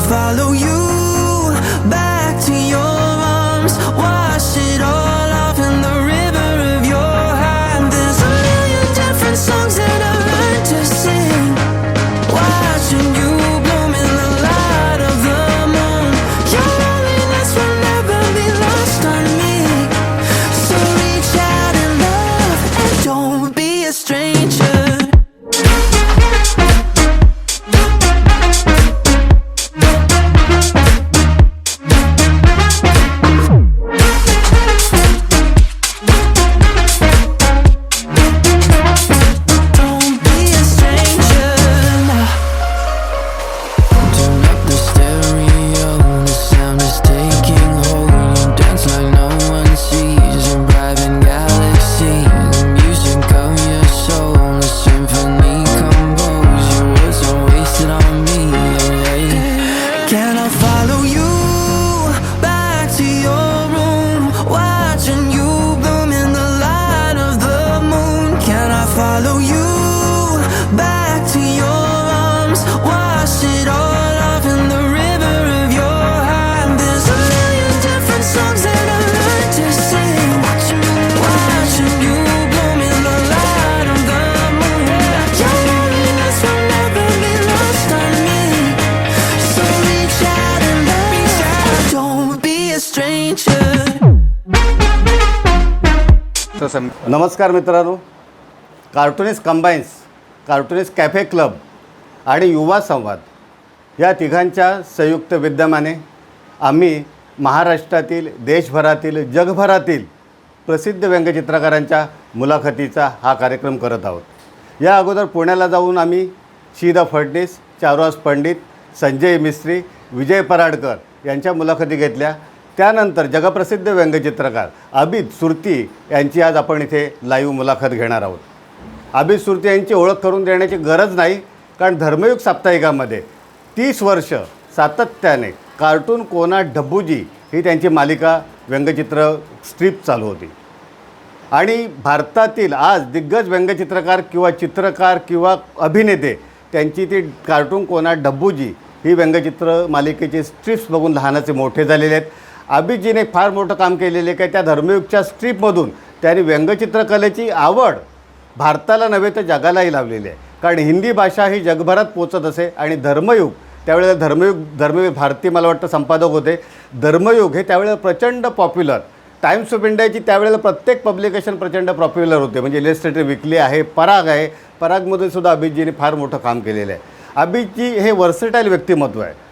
follow you back to your arms, wash it all off in the river of your heart. There's a million different songs that I've learned to sing, watching you bloom in the light of the moon. Your loneliness will never be lost on me, so reach out and love and don't be a stranger. नमस्कार मित्रांनो, cartoonist combines, cartoonist cafe club आणि युवा संवाद या तिघांच्या संयुक्त विद्यमाने आम्ही महाराष्ट्रातील, देशभरातील, जगभरातील प्रसिद्ध व्यंगचित्रकारांच्या मुलाखतीचा हा कार्यक्रम करत आहोत. या अगोदर पुण्याला जाऊन आम्ही शीदा फडणीस, चारुहास पंडित, संजय मिस्त्री, विजय पराडकर यांच्या मुलाखती घेतल्या. त्यानंतर जगप्रसिद्ध व्यंगचित्रकार अभित सुरती यांची आज आपण इथे लाईव्ह मुलाखत घेणार आहोत. अभित सुरती यांची ओळख करून देण्याची गरज नाही, कारण धर्मयुग साप्ताहिकामध्ये 30 वर्ष सातत्याने कार्टून कोना डब्बूजी ही त्यांची मालिका व्यंगचित्र स्ट्रीप चालू होती. आणि भारतातील आज दिग्गज व्यंगचित्रकार किंवा चित्रकार किंवा अभिनेते त्यांची ती कार्टून कोना डब्बूजी ही व्यंगचित्र मालिकेची स्ट्रिप्स बघून लहानाचे मोठे झालेले आहेत. अभितजीने फार मोठं काम केलेले आहे, की त्या धर्मयुगच्या स्ट्रीपमधून त्यांनी व्यंगचित्रकलेची आवड भारताला नव्हे तर जगालाही लावलेली आहे. कारण हिंदी भाषा ही जगभरात पोचत असे आणि धर्मयुग त्यावेळेला धर्मयुग भारती मला वाटतं संपादक होते. धर्मयुग हे त्यावेळेला प्रचंड पॉप्युलर, टाइम्स ऑफ इंडियाची त्यावेळेला प्रत्येक पब्लिकेशन प्रचंड पॉप्युलर होते. म्हणजे इलस्ट्रेटिव्ह वीकली आहे, पराग आहे, परागमधून सुद्धा अभितजीने फार मोठं काम केलेलं आहे. अभितजी हे वर्सटाईल व्यक्तिमत्व आहे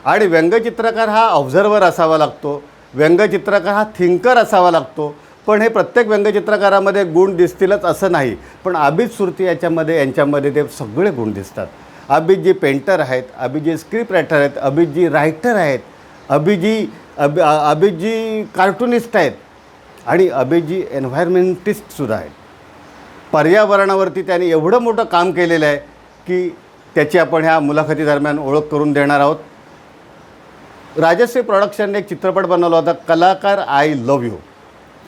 आणि व्यंगचित्रकार हा ऑब्झर्वर असावा लागतो, व्यंगचित्रकार हा थिंकर असावा लागतो. पण हे प्रत्येक व्यंगचित्रकारामध्ये गुण दिसतीलच असं नाही, पण अभित सुरती यांच्यामध्ये ते सगळे गुण दिसतात. अभितजी पेंटर आहेत, अभितजी स्क्रिप्ट रायटर आहेत, अभितजी रायटर आहेत, अभितजी कार्टूनिस्ट आहेत आणि अभितजी एन्व्हायरमेंटिस्टसुद्धा आहेत. पर्यावरणावरती त्यांनी एवढं मोठं काम केलेलं आहे की त्याची आपण ह्या मुलाखतीदरम्यान ओळख करून देणार आहोत. राजश्री प्रोडक्शनने एक चित्रपट बनवला होता, कलाकार आय लव्ह यू.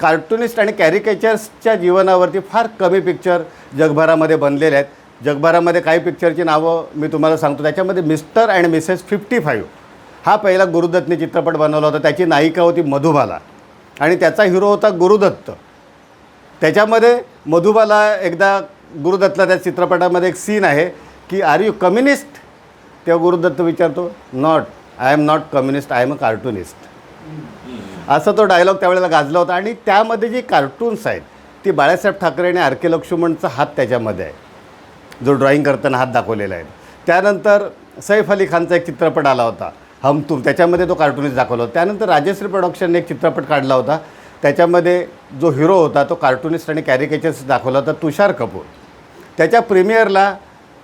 कार्टूनिस्ट आणि कॅरिकेचर्सच्या जीवनावरती फार कमी पिक्चर जगभरामध्ये बनलेले आहेत. जगभरामध्ये काही पिक्चरची नावं मी तुम्हाला सांगतो. त्याच्यामध्ये मिस्टर अँड मिसेस 55 हा पहिला गुरुदत्तने चित्रपट बनवला होता. त्याची नायिका होती मधुबाला आणि त्याचा हिरो होता गुरुदत्त. त्याच्यामध्ये मधुबाला एकदा गुरुदत्तला त्या चित्रपटामध्ये एक सीन आहे की आर यू कम्युनिस्ट, तेव्हा गुरुदत्त विचारतो not, I am not communist, I am a cartoonist. असा तो डायलॉग त्यावेळेला गाजला होता. आणि त्यामध्ये जी कार्टून्स आहेत ती बाळासाहेब ठाकरे आणि आर के लक्ष्मणचा हात त्याच्यामध्ये आहे, जो ड्रॉईंग करताना हात दाखवलेला आहे. त्यानंतर सैफ अली खानचा एक चित्रपट आला होता हम तुम, त्याच्यामध्ये तो कार्टूनिस्ट दाखवला होता. त्यानंतर राजश्री प्रोडक्शनने एक चित्रपट काढला होता, त्याच्यामध्ये जो हिरो होता तो कार्टूनिस्ट आणि कॅरिकेचर्स दाखवला होता, तुषार कपूर. त्याच्या प्रीमियरला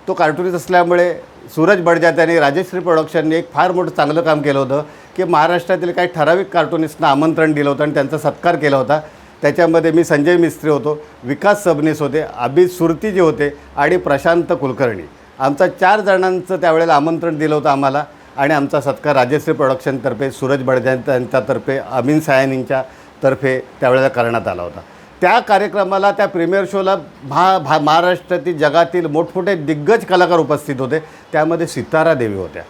तो कार्टूनिस्ट असल्यामुळे सूरज बडजात्याने आणि राजश्री प्रोडक्शनने एक फार मोठं चांगलं काम केलं होतं की महाराष्ट्रातील काही ठराविक कार्टूनिस्टना आमंत्रण दिलं होतं आणि त्यांचा सत्कार केला होता. त्याच्यामध्ये मी संजय मिस्त्री होतो, विकास सबनीस होते, अभित सुरती जे होते आणि प्रशांत कुलकर्णी. आमचा 4 जणांचं त्यावेळेला आमंत्रण दिलं होतं आम्हाला आणि आमचा सत्कार राजश्री प्रोडक्शनतर्फे, सूरज बडजात्यांच्यातर्फे, अमीन सायनींच्या तर्फे त्यावेळेला करण्यात आला होता. त्या कार्यक्रमाला, त्या प्रीमियर शोला महाराष्ट्रातील, जगातील मोठमोठे दिग्गज कलाकार उपस्थित होते. त्यामध्ये सितारा देवी होत्या.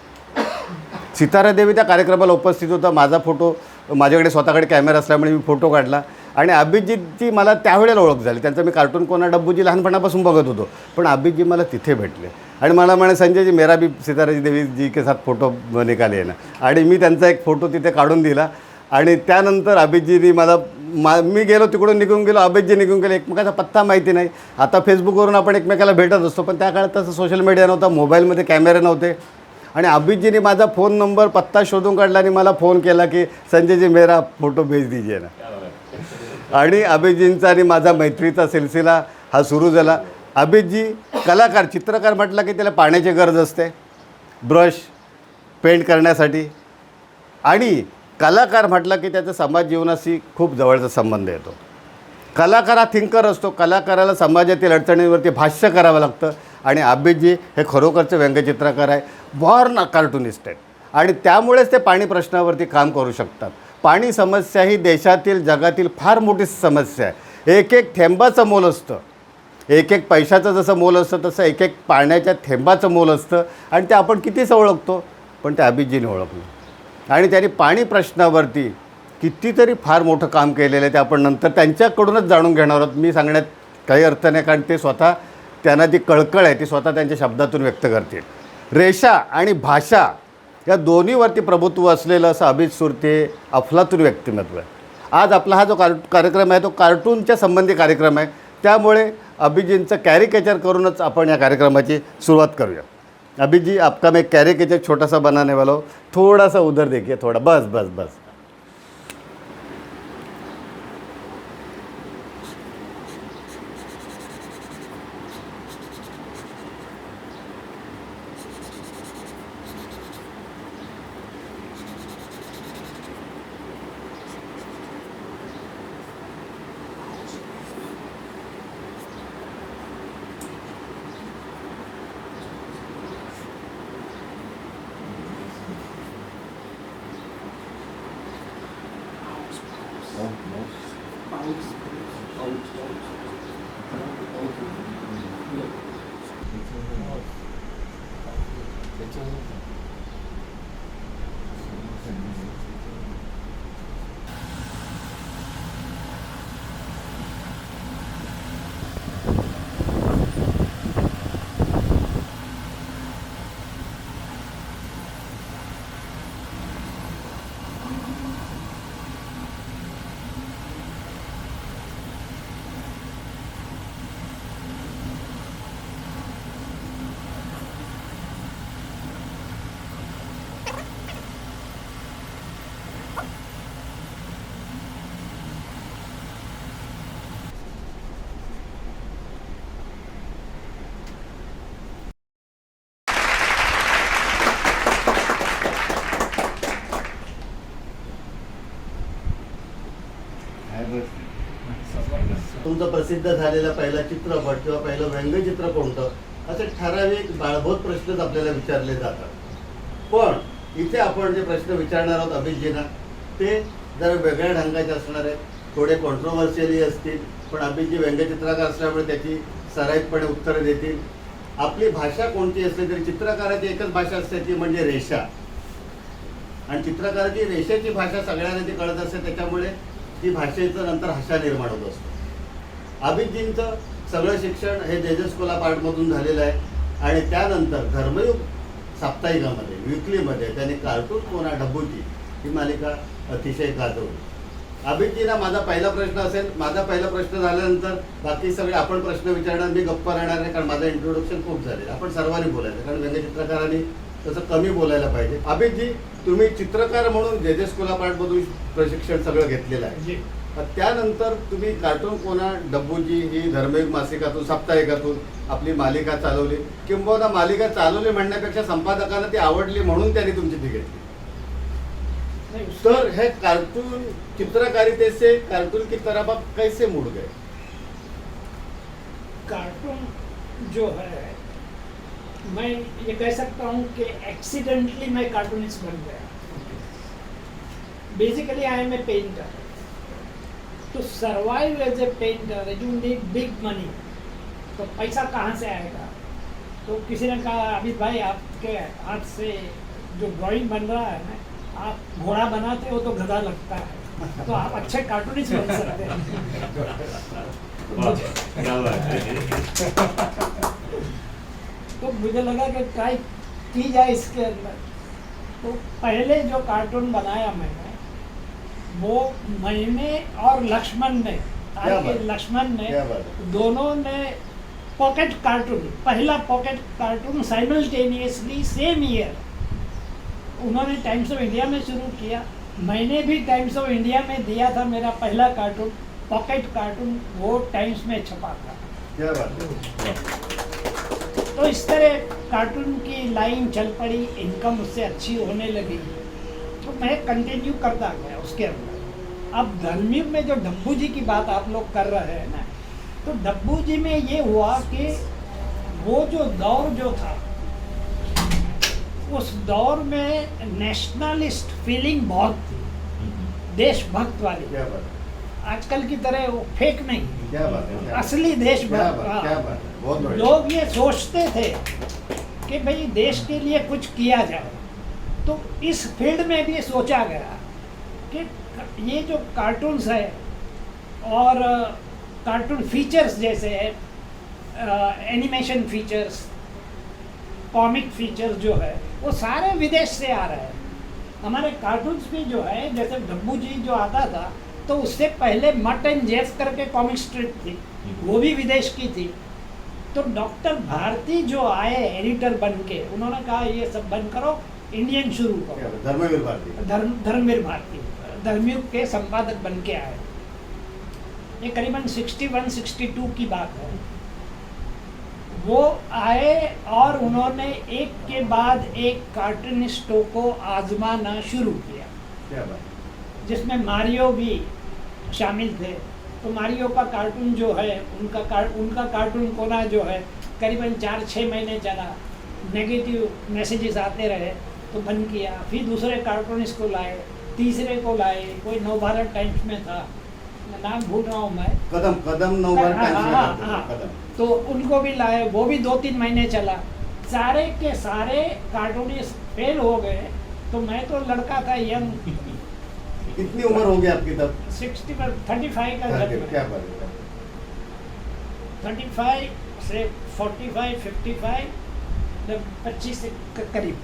सितारा देवी त्या कार्यक्रमाला उपस्थित होता. माझा फोटो, माझ्याकडे स्वतःकडे कॅमेरा असल्यामुळे मी फोटो काढला आणि अभिजितची मला त्यावेळेला ओळख झाली. त्यांचं मी कार्टून कोना डब्बूजी लहानपणापासून बघत होतो, पण अभिजितजी मला तिथे भेटले आणि मला म्हणे संजयजी मेरा भी सिताराजी देवी जी के साथ फोटो निकाले आहे ना. आणि मी त्यांचा एक फोटो तिथे काढून दिला आणि त्यानंतर अभिजितजी मी गेलो तिकडून निघून गेलो, अभिजितजी निघून गेले. एकमेकाचा पत्ता माहिती नाही. आता फेसबुकवरून आपण एकमेकाला भेटत असतो, पण त्या काळात तसं सोशल मीडिया नव्हता, मोबाईलमध्ये कॅमेरे नव्हते. आणि अभिजितजीने माझा फोन नंबर पत्ता शोधून काढला आणि मला फोन केला की संजयजी मेरा फोटो भेज दीजिए ना. आणि अभिजितचा आणि माझा मैत्रीचा सिलसिला हा सुरू झाला. अभिजितजी कलाकार, चित्रकार म्हटलं की त्याला पाण्याची गरज असते, ब्रश, पेंट करण्यासाठी. आणि कलाकार म्हटलं की त्याचा समाज जीवनाशी खूप जवळचा संबंध येतो. कलाकार हा थिंकर असतो. कलाकाराला समाजातील अडचणींवरती भाष्य करावं लागतं. आणि अभिजित हे खरोखरचे व्यंगचित्रकार आहे, बॉर्न कार्टुनिस्ट आहेत. आणि त्यामुळेच ते पाणी प्रश्नावरती काम करू शकतात. पाणी समस्या ही देशातील, जगातील फार मोठी समस्या आहे. एक एक थेंबाचं मोल असतं. एक एक पैशाचं जसं मोल असतं तसं एक एक पाण्याच्या थेंबाचं मोल असतं. आणि ते आपण कितीच ओळखतो, पण ते अभिजितने ओळखलं. आणि त्यांनी पाणी प्रश्नावरती कितीतरी फार मोठं काम केलेलं आहे. ते आपण नंतर त्यांच्याकडूनच जाणून घेणार आहोत. मी सांगण्यात काही अर्थ नाही, कारण ते स्वतः, त्यांना जी कळकळ आहे ती स्वतः त्यांच्या शब्दातून व्यक्त करतील. रेषा आणि भाषा या दोन्हीवरती प्रभुत्व असलेलं असं अभिजित सुरते अफलातून व्यक्तिमत्व आहे. आज आपला हा जो कार्यक्रम आहे तो कार्टूनच्या संबंधी कार्यक्रम आहे. त्यामुळे अभिजितचं कॅरिकेचर करूनच आपण या कार्यक्रमाची सुरुवात करूया. अभिजित, आपका मैं कैरिकेचर छोटा सा बनाने वाला हूँ, थोड़ा सा उधर देखिए, थोड़ा, बस बस बस. तुमचा प्रसिद्ध झालेला पहिला चित्रपट किंवा पहिलं व्यंगचित्र कोणतं, असे ठराविक बाळभूत प्रश्नच आपल्याला विचारले जातात. पण इथे आपण जे प्रश्न विचारणार आहोत अभिजितजींना ते जरा वेगळ्या ढंगाचे असणार आहेत, थोडे कॉन्ट्रोवर्शियली असतील, पण अभिजित व्यंगचित्रकार असल्यामुळे त्याची सराईतपणे उत्तरं देतील. आपली भाषा कोणती असली तरी चित्रकाराची एकच भाषा असते, ती म्हणजे रेषा. आणि चित्रकाराची रेषेची भाषा सगळ्यांना ती कळत असते, त्याच्यामुळे ती भाषेचं नंतर भाषा निर्माण होत असतो. अभिजितचं सगळं शिक्षण हे जेजे स्कूल ऑफ आर्टमधून झालेलं आहे. आणि त्यानंतर धर्मयुग साप्ताहिकामध्ये, विकलीमध्ये त्यांनी कार्टून कोना डब्बूजी ही मालिका अतिशय गाजवली. अभिजितजींना माझा पहिला प्रश्न असेल, माझा पहिला प्रश्न झाल्यानंतर बाकी सगळे आपण प्रश्न विचारणार, मी गप्प राहणार नाही, कारण माझं इंट्रोडक्शन खूप झालेलं. आपण सर्वांनी बोलायचं, कारण व्यंगचित्रकारांनी तसं कमी बोलायला पाहिजे. अभिजित, तुम्ही चित्रकार म्हणून जेजे स्कूल ऑफ आर्टमधून प्रशिक्षण सगळं घेतलेलं आहे. त्यानंतर तुम्ही कार्टून कोना डब्बूजी ही धर्मयुग मासिकातून, साप्ताहिकातून आपली मालिका चालवली, किंबहुना मालिका चालवली म्हणण्यापेक्षा संपादकांना ती आवडली म्हणून त्यांनी तुमची ती घेतली. तर हे कार्टून चित्रकारिते से कार्टून की तरफ आप कैसे मुड़ गए? कार्टून जो है, मैं ये कह सकता हूँ कि एक्सीडेंटली मैं कार्टूनिस्ट बन गया. Basically I am a painter. To survive as a painter, you need big money. तो पैसा कहाँ से आएगा? तो किसी ने कहा अमित भाई आपके हाथ से जो ड्राइंग बन रहा है ना, आप घोड़ा बनाते हो तो गधा लगता है, तो आप अच्छे कार्टूनिस्ट बन सकते हैं। क्या बात है। तो मुझे लगा कि ट्राई की जाए इसके अंदर। तो पहले जो कार्टून बनाया मैंने, वो मैंने और लक्ष्मण ने, क्या आगे बात? लक्ष्मण ने, क्या बात है? दोनों ने पॉकेट कार्टून, पहला pocket cartoon simultaneously same year उन्होंने टाइम्स ऑफ इंडिया में शुरू किया, मैंने भी टाइम्स ऑफ इंडिया में दिया था मेरा पहला कार्टून, पॉकेट कार्टून, वो टाइम्स में छपा था। क्या बात है। तो इस तरह कार्टून की लाइन चल पड़ी, इनकम उससे अच्छी होने लगी, तो मैं कंटिन्यू करता गया उसके अंदर। अब धर्मयुग में जो डब्बू जी की बात आप लोग कर रहे हैं ना, तो डब्बू जी में ये हुआ कि वो जो दौर जो था, उस दौर में नेशनलिस्ट फीलिंग बहुत थी, देशभक्त वाली, क्या बात है। आजकल की तरह वो फेक नहीं, क्या बात है। क्या असली क्या देशभक्त। बात, क्या बात है। बहुत बढ़िया। लोग ये सोचते थे कि भाई देश के लिए कुछ किया जाए, तो इस फील्ड में भी सोचा गया कि ये जो कार्टून्स है और कार्टून फीचर्स जैसे है, एनिमेशन फीचर्स, कॉमिक फीचर्स जो है, वो सारे विदेश से आ रहे हैं। हमारे कार्टून्स भी जो है, जैसे डब्बू जी जो आता था, तो उससे पहले मट एंड जेफ करके कॉमिक स्ट्रिप थी, वो भी विदेश की थी। तो डॉक्टर भारती जो आए एडिटर बन के, उन्होंने कहा ये सब बंद करो, इंडियन शुरू क्या करो। बात है। धर्मवीर भारती। धर्मवीर भारती धर्मयुग के संपादक बन के आए। ये करीबन 61-62 की बात है। वो आए और उन्होंने एक के बाद एक कार्टूनिस्टों को आजमाना शुरू किया, क्या बात है। जिसमें मारियो भी शामिल थे। तो मारियो का कार्टून जो है, उनका कार्टून कोना जो है, करीबन 4-6 महीने चला, नेगेटिव मैसेजेस आते रहे, तो बंद किया। फिर दूसरे कार्टूनिस्ट को लाए, तीसरे को लाए, कोई नवभारत टाइम्स में था, नाम भूल रहा हूँ मैं, कदम कदम नवभारत टाइम्स में हाँ, करते थे, हाँ। कदम। तो उनको भी लाए, वो भी 2-3 महीने चला। सारे के सारे कार्टूनिस्ट फेल हो गए। तो मैं तो लड़का था, यंग, कितनी उम्र होगी आपकी तब? 35 का जब क्या बात है। 35 से 45, 55, 25 से करीब।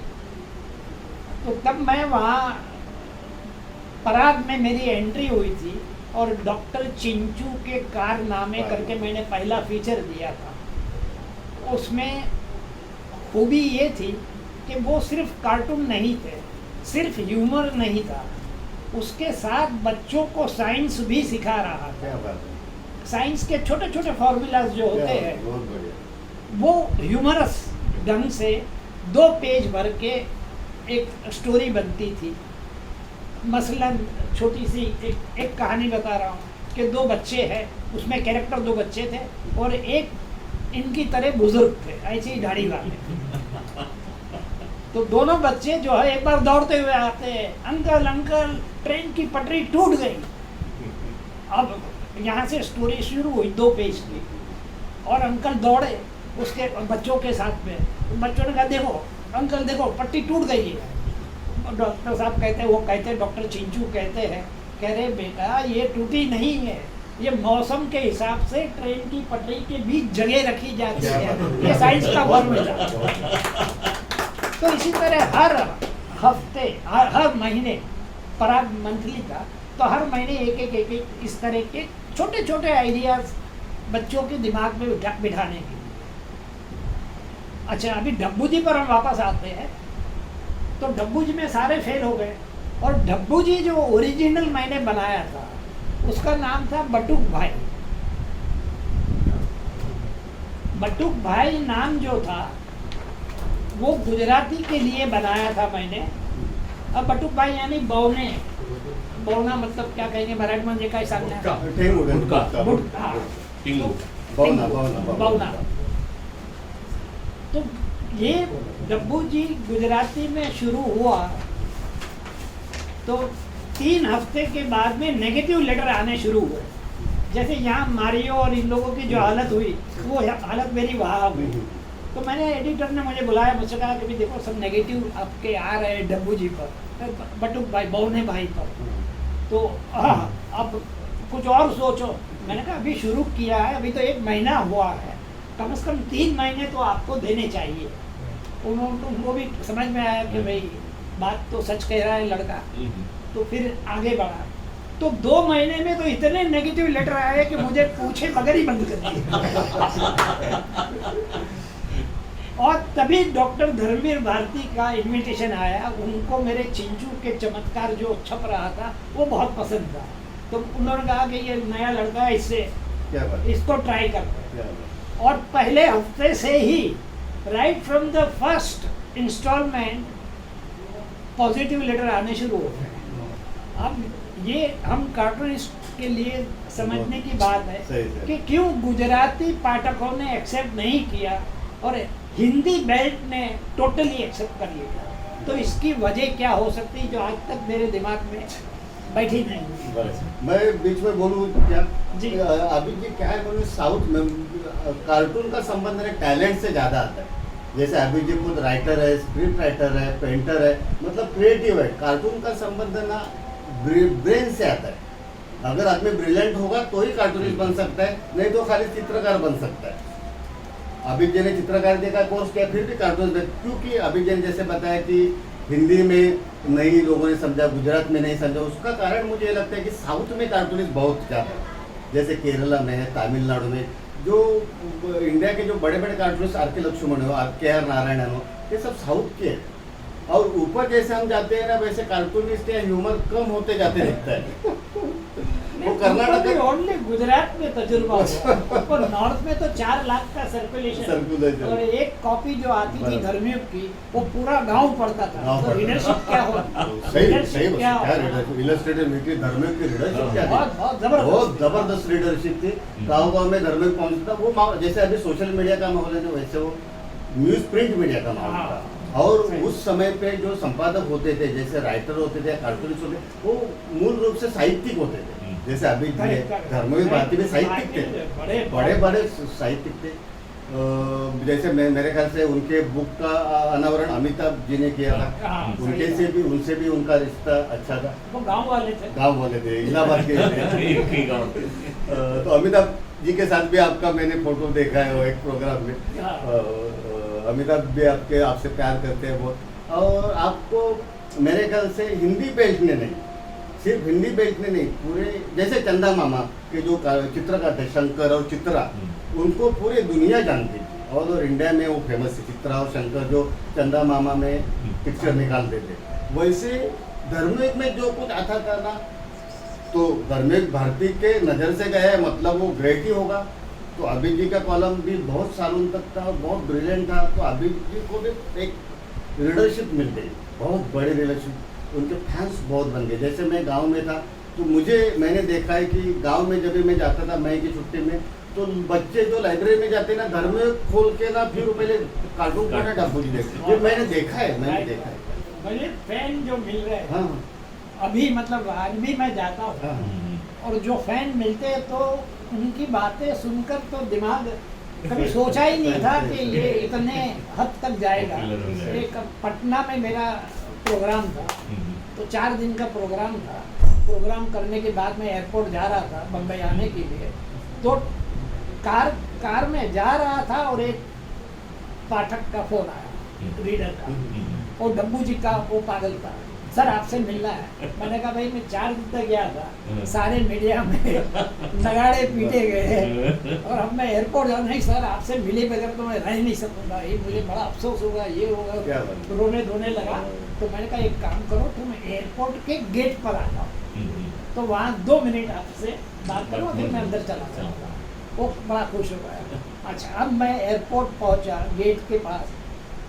तो तब मैं वहाँ पराग में मेरी एंट्री हुई थी, और डॉक्टर चिंचू के कारनामे करके मैंने पहला फीचर दिया था। उसमें खूबी ये थी कि वो सिर्फ कार्टून नहीं थे, सिर्फ ह्यूमर नहीं था, उसके साथ बच्चों को साइंस भी सिखा रहा था। क्या बात है। साइंस के छोटे छोटे फॉर्मूलाज जो होते क्या हैं, बात, बहुत बढ़िया। वो ह्यूमरस ढंग से 2 पेज भर के एक स्टोरी बनती थी। मसलन छोटी सी एक कहानी बता रहा हूँ कि 2 बच्चे हैं, उसमें कैरेक्टर 2 बच्चे थे, और एक इनकी तरह बुजुर्ग थे, ऐसी ही दाढ़ी वाले। तो दोनों बच्चे जो है एक बार दौड़ते हुए आते हैं, अंकल अंकल ट्रेन की पटरी टूट गई। अब यहाँ से स्टोरी शुरू हुई 2 पेज की, और अंकल दौड़े उसके बच्चों के साथ में। बच्चों ने कहा देखो अंकल देखो पट्टी टूट गई है। और डॉक्टर साहब कहते हैं, वो कहते हैं, डॉक्टर चिंचू कहते हैं, कह रहे बेटा ये टूटी नहीं है, ये मौसम के हिसाब से ट्रेन की पटरी के बीच जगह रखी जाती है, ये साइंस का फॉर्मूला। तो इसी तरह हर हफ्ते हर महीने, पराग मंथली था, तो हर महीने एक इस तरह के छोटे छोटे आइडियाज बच्चों के दिमाग में बिठाने के लिए। अच्छा, अभी डब्बू जी पर हम वापस आते हैं। तो डब्बू जी में सारे फेल हो गए, और डब्बू जी जो ओरिजिनल मैंने बनाया था उसका नाम था बटुक भाई। बटुक भाई नाम जो था वो गुजराती के लिए बनाया था मैंने। अब बटुक भाई यानी बौने, बौना मतलब क्या कहेंगे मराठी में, काय सांगणार? ठेंगू, गुटका। गुटका। हाँ, टिंगू। बौना, बौना, बौना। तो ये डब्बू जी गुजराती में शुरू हुआ, तो 3 हफ्ते के बाद में नेगेटिव लेटर आने शुरू हुए। जैसे यहाँ मारियो और इन लोगों की जो हालत हुई, वो हालत मेरी वहाँ हुई। तो मैंने एडिटर ने मुझे बुलाया, मुझसे कहा कि भी देखो सब नेगेटिव आपके आ रहे हैं डब्बू जी पर, बटुक भाई बौने भाई पर, तो अब कुछ और सोचो। मैंने कहा अभी शुरू किया है, अभी तो 1 महीना हुआ है, कम से कम 3 महीने तो आपको देने चाहिए। उनको भी समझ में आया कि भाई बात तो सच कह रहा है लड़का, तो फिर आगे बढ़ा। तो 2 महीने में तो इतने नेगेटिव लेटर आए कि मुझे पूछे बगैर ही बंद कर दिए। और तभी डॉक्टर धर्मवीर भारती का इनविटेशन आया, उनको मेरे चिंचू के चमत्कार जो छप रहा था वो बहुत पसंद था, तो उन्होंने कहा कि ये नया लड़का है, इससे क्या बात, इसको ट्राई करते हैं। क्या बात। और पहले हफ्ते से ही right from the first installment positive letter आने शुरू हो गए। अब ये हम कार्टूनिस्ट के लिए समझने की बात है सही, सही। कि क्यों गुजराती पाठकों ने एक्सेप्ट नहीं किया और हिंदी बेल्ट ने टोटली एक्सेप्ट कर लिया। तो इसकी वजह क्या हो सकती जो आज तक मेरे दिमाग में बैठी नहीं। मैं बीच में बोलूँ क्या जी। अभी जी क्या है, बोलूँ साउथ में कार्टून का संबंध मेरे टैलेंट से ज़्यादा आता है। जैसे अभी जी खुद राइटर है, स्क्रिप्ट राइटर है, पेंटर है, मतलब क्रिएटिव है। कार्टून का संबंध ना ब्रेन से आता है। अगर आदमी ब्रिलियंट होगा तो ही कार्टूनिस्ट बन सकता है, नहीं तो खाली चित्रकार बन सकता है। अभिजय ने चित्रकारी का कोर्स किया, फिर भी कार्टून, क्योंकि अभिजय ने जैसे बताया कि हिंदी में नहीं लोगों ने समझा, गुजरात में नहीं समझा। उसका कारण मुझे ये लगता है कि साउथ में कार्टूनिस्ट बहुत ज़्यादा है। जैसे केरला में है, तमिलनाडु में, जो इंडिया के जो बड़े बड़े कार्टूनिस्ट आर के लक्ष्मण हो, के.आर. नारायणन हो, ये सब साउथ के हैं। और ऊपर जैसे हम जाते हैं ना, वैसे कार्टूनिस्ट या ह्यूमर कम होते जाते दिखता है। वो कर्नाटक ओनली गुजरात में तजुर्बा हुआ और नॉर्थ में तो 4 लाख का सर्कुलेशन सर्कुलेशन। और एक कॉपी जो आती थी धर्मयुग की वो पूरा गांव पढ़ता था। गाँव तो पढ़ता रीडरशिप क्या हो, सही रीडरशिप क्या हो? इलस्ट्रेटेड वीकली धर्मयुग की रीडरशिप क्या थी? बहुत बहुत जबरदस्त रीडरशिप थी। गांव-गांव में धर्मयुग पहुंचता वो जैसे अभी सोशल मीडिया का माहौल है, वैसे वो न्यूज प्रिंट मीडिया का माहौल था। और उस समय पे जो संपादक होते थे, जैसे राइटर होते थे, कार्टूनिस्ट होते, वो मूल रूप से साहित्यिक होते थे। जैसे अभी धर्मवीर भारती में साहित्यिक थे, बड़े बड़े साहित्यिक थे। जैसे मेरे ख्याल से उनके बुक का अनावरण अमिताभ जी ने किया था। उनसे भी उनका रिश्ता अच्छा था। वो गांव वाले थे, इलाहाबाद के थे। तो अमिताभ जी के साथ भी आपका मैंने फोटो देखा है वो एक प्रोग्राम में। अमिताभ भी आपसे प्यार करते हैं बहुत। और आपको मेरे ख्याल से हिंदी बेल्ट ने नहीं, सिर्फ हिंदी बेल्ट ने नहीं, पूरे जैसे चंदा मामा के जो चित्रकार थे, शंकर और चित्रा, उनको पूरी दुनिया जानती थी। और इंडिया में वो फेमस थे, चित्रा और शंकर जो चंदा मामा में पिक्चर निकालते थे। वैसे धर्मयुग में जो कुछ आता था ना, तो धर्मयुग भारती के नज़र से गया है, मतलब वो ग्रेट ही होगा। तो अभिजीत जी का कॉलम भी बहुत सालों तक था और बहुत ब्रिलियंट था। तो अभिजीत जी को भी एक रीडरशिप मिल गई, बहुत बड़ी रीडरशिप। उनके फैंस बहुत बन गए। जैसे मैं गांव में था तो मैंने देखा है कि गांव में जब भी मैं जाता था मई की छुट्टी में, तो बच्चे जो लाइब्रेरी में जाते ना, घर में खोल के ना फिर पहले कार्टून पढ़ना डब्बू जी देखते। ये मैंने देखा है। मुझे फैन जो मिल रहे हैं, हाँ अभी मतलब आज भी मैं जाता हूँ हाँ और जो फैन मिलते हैं तो उनकी बातें सुनकर तो दिमाग कभी सोचा ही नहीं था कि ये इतने हद तक जाएगा। एक पटना में मेरा प्रोग्राम था, तो 4 दिन का प्रोग्राम था। प्रोग्राम करने के बाद मैं एयरपोर्ट जा रहा था बम्बई आने के लिए, तो कार में जा रहा था और एक पाठक का फोन आया, रीडर का, और डब्बू जी का। वो पागल था, सर आपसे मिलना है। मैंने कहा भाई मैं 4 दिन तक गया था, सारे मीडिया में नगाड़े पीटे गए और अब मैं एयरपोर्ट जा, नहीं सर आपसे मिले बगैर तो मैं रह नहीं सकूंगा, ये मुझे बड़ा अफसोस होगा, ये होगा, रोने धोने लगा। तो मैंने कहा एक काम करो, तुम एयरपोर्ट के गेट पर आ जाओ, तो वहाँ 2 मिनट आपसे बात करो, फिर मैं अंदर चला जाऊँगा। वो बड़ा खुश हो गया। अच्छा, अब मैं एयरपोर्ट पहुँचा गेट के पास,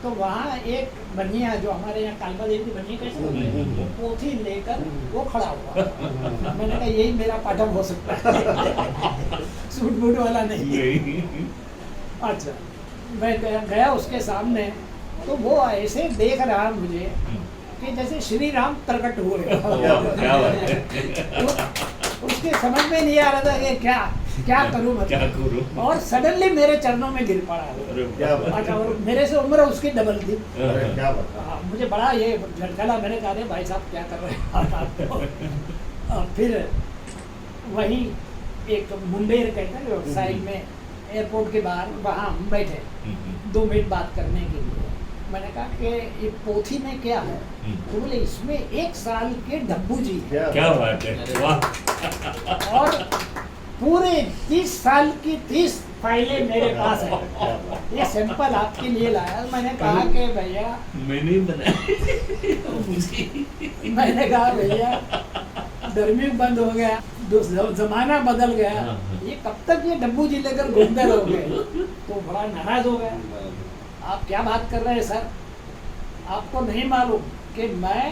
तो वहाँ एक बनिया जो हमारे यहाँ कालबा देवी बनिया कैसे होती है, वो पोथी लेकर वो खड़ा हुआ। मैंने कहा यही मेरा पाठक हो सकता है, सूट बूट वाला नहीं। अच्छा, मैं गया उसके सामने, तो वो ऐसे देख रहा मुझे कि जैसे श्री राम प्रकट हुए। उसके समझ में नहीं आ रहा था कि क्या क्या करूं क्या मतलब। करूं? और सडनली मेरे चरणों में गिर पड़ा वो। अरे क्या बात। अच्छा, और मेरे से उम्र उसकी डबल थी। अरे क्या बात। हाँ, मुझे बड़ा ये झटका। मैंने कहा अरे भाई साहब क्या कर रहे हैं आप तो। और फिर वहीं एक मुंडेर कहते हैं जो साइड में एयरपोर्ट के बाहर, वहाँ हम बैठे 2 मिनट बात करने के लिए। मैंने कहा कि ये पोथी में क्या है, तो बोले इसमें 1 साल के डब्बू जी हैं क्या बात है, वाह। और पूरे 30 साल की 30 फाइलें मेरे पास है। ये सैंपल आपके लिए लाया। मैंने कहा कि भैया, मैंने ही बनाया मुझे। मैंने कहा भैया गर्मी बंद हो गया, जमाना बदल गया, हाँ, हाँ। ये कब तक ये डब्बू जी लेकर घूमते रहोगे। तो बड़ा नाराज हो गया। आप क्या बात कर रहे हैं सर, आपको नहीं मालूम कि मैं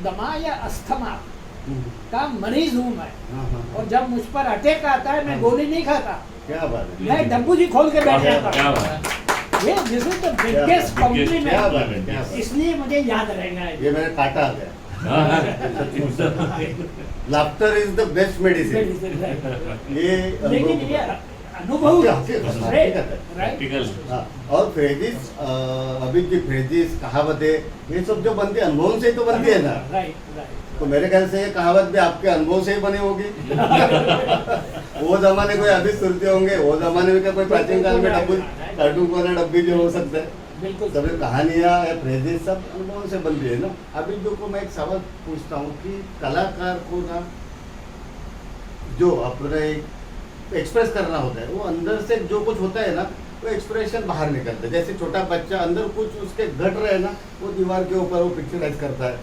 दमा या अस्थमा का मरीज हूँ मैं, और जब मुझ पर अटैक आता है मैं गोली नहीं खाता, क्या बात है। मैं डब्बू जी खोल के बैठ जाता क्या हूँ। बात। ये दिस इज द बिगेस्ट क्या कॉम्प्लीमेंट, बात है, क्या बात है। इसलिए मुझे याद रहेगा ये मैंने काटा आ गया। हाँ। Laughter is the best medicine. ये लेकिन ये अनुभव हकीकत है। राइट। प्रैक्टिकल। हाँ, और फ्रेजिस, अभी की फ्रेजिस, कहावतें, ये सब जो बनती है अनुभव से ही तो बनती है ना। Right right. तो मेरे ख्याल से ये कहावत भी आपके अनुभव से ही बनी होगी। वो जमाने कोई अभी सुनते होंगे, वो जमाने में क्या कोई प्राचीन काल में डब्बू कार्टून कोना डब्बी जो हो सकता है, बिल्कुल सब कहानियाँ या फ्रेजेस सब अनुभव से बनती है ना। अभी जो को मैं एक सवाल पूछता हूँ कि कलाकार को ना जो अपने एक्सप्रेस करना होता है, वो अंदर से जो कुछ होता है ना, वो एक्सप्रेशन बाहर निकलता है। जैसे छोटा बच्चा अंदर कुछ उसके घट रहे हैं ना, वो दीवार के ऊपर वो पिक्चराइज करता है,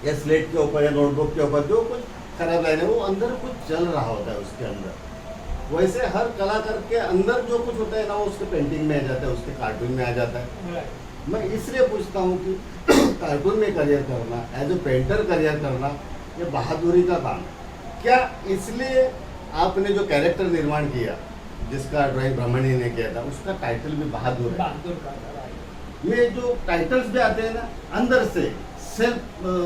या स्लेट के ऊपर या नोटबुक के ऊपर जो कुछ खराब लाइन है, वो अंदर कुछ चल रहा होता है उसके अंदर। वैसे हर कलाकार के अंदर जो कुछ होता है ना, वो उसके पेंटिंग में आ जाता है, उसके कार्टून में आ जाता है। राइट। मैं इसलिए पूछता हूँ कि कार्टून में करियर करना, एज ए पेंटर करियर करना, ये बहादुरी का काम है क्या? इसलिए आपने जो कैरेक्टर निर्माण किया, जिसका ड्राइंग ब्रह्मणी ने किया था, उसका टाइटल भी बहादुर है। बहादुर का राइट। ये जो टाइटल्स भी आते हैं ना, अंदर से सेल्फ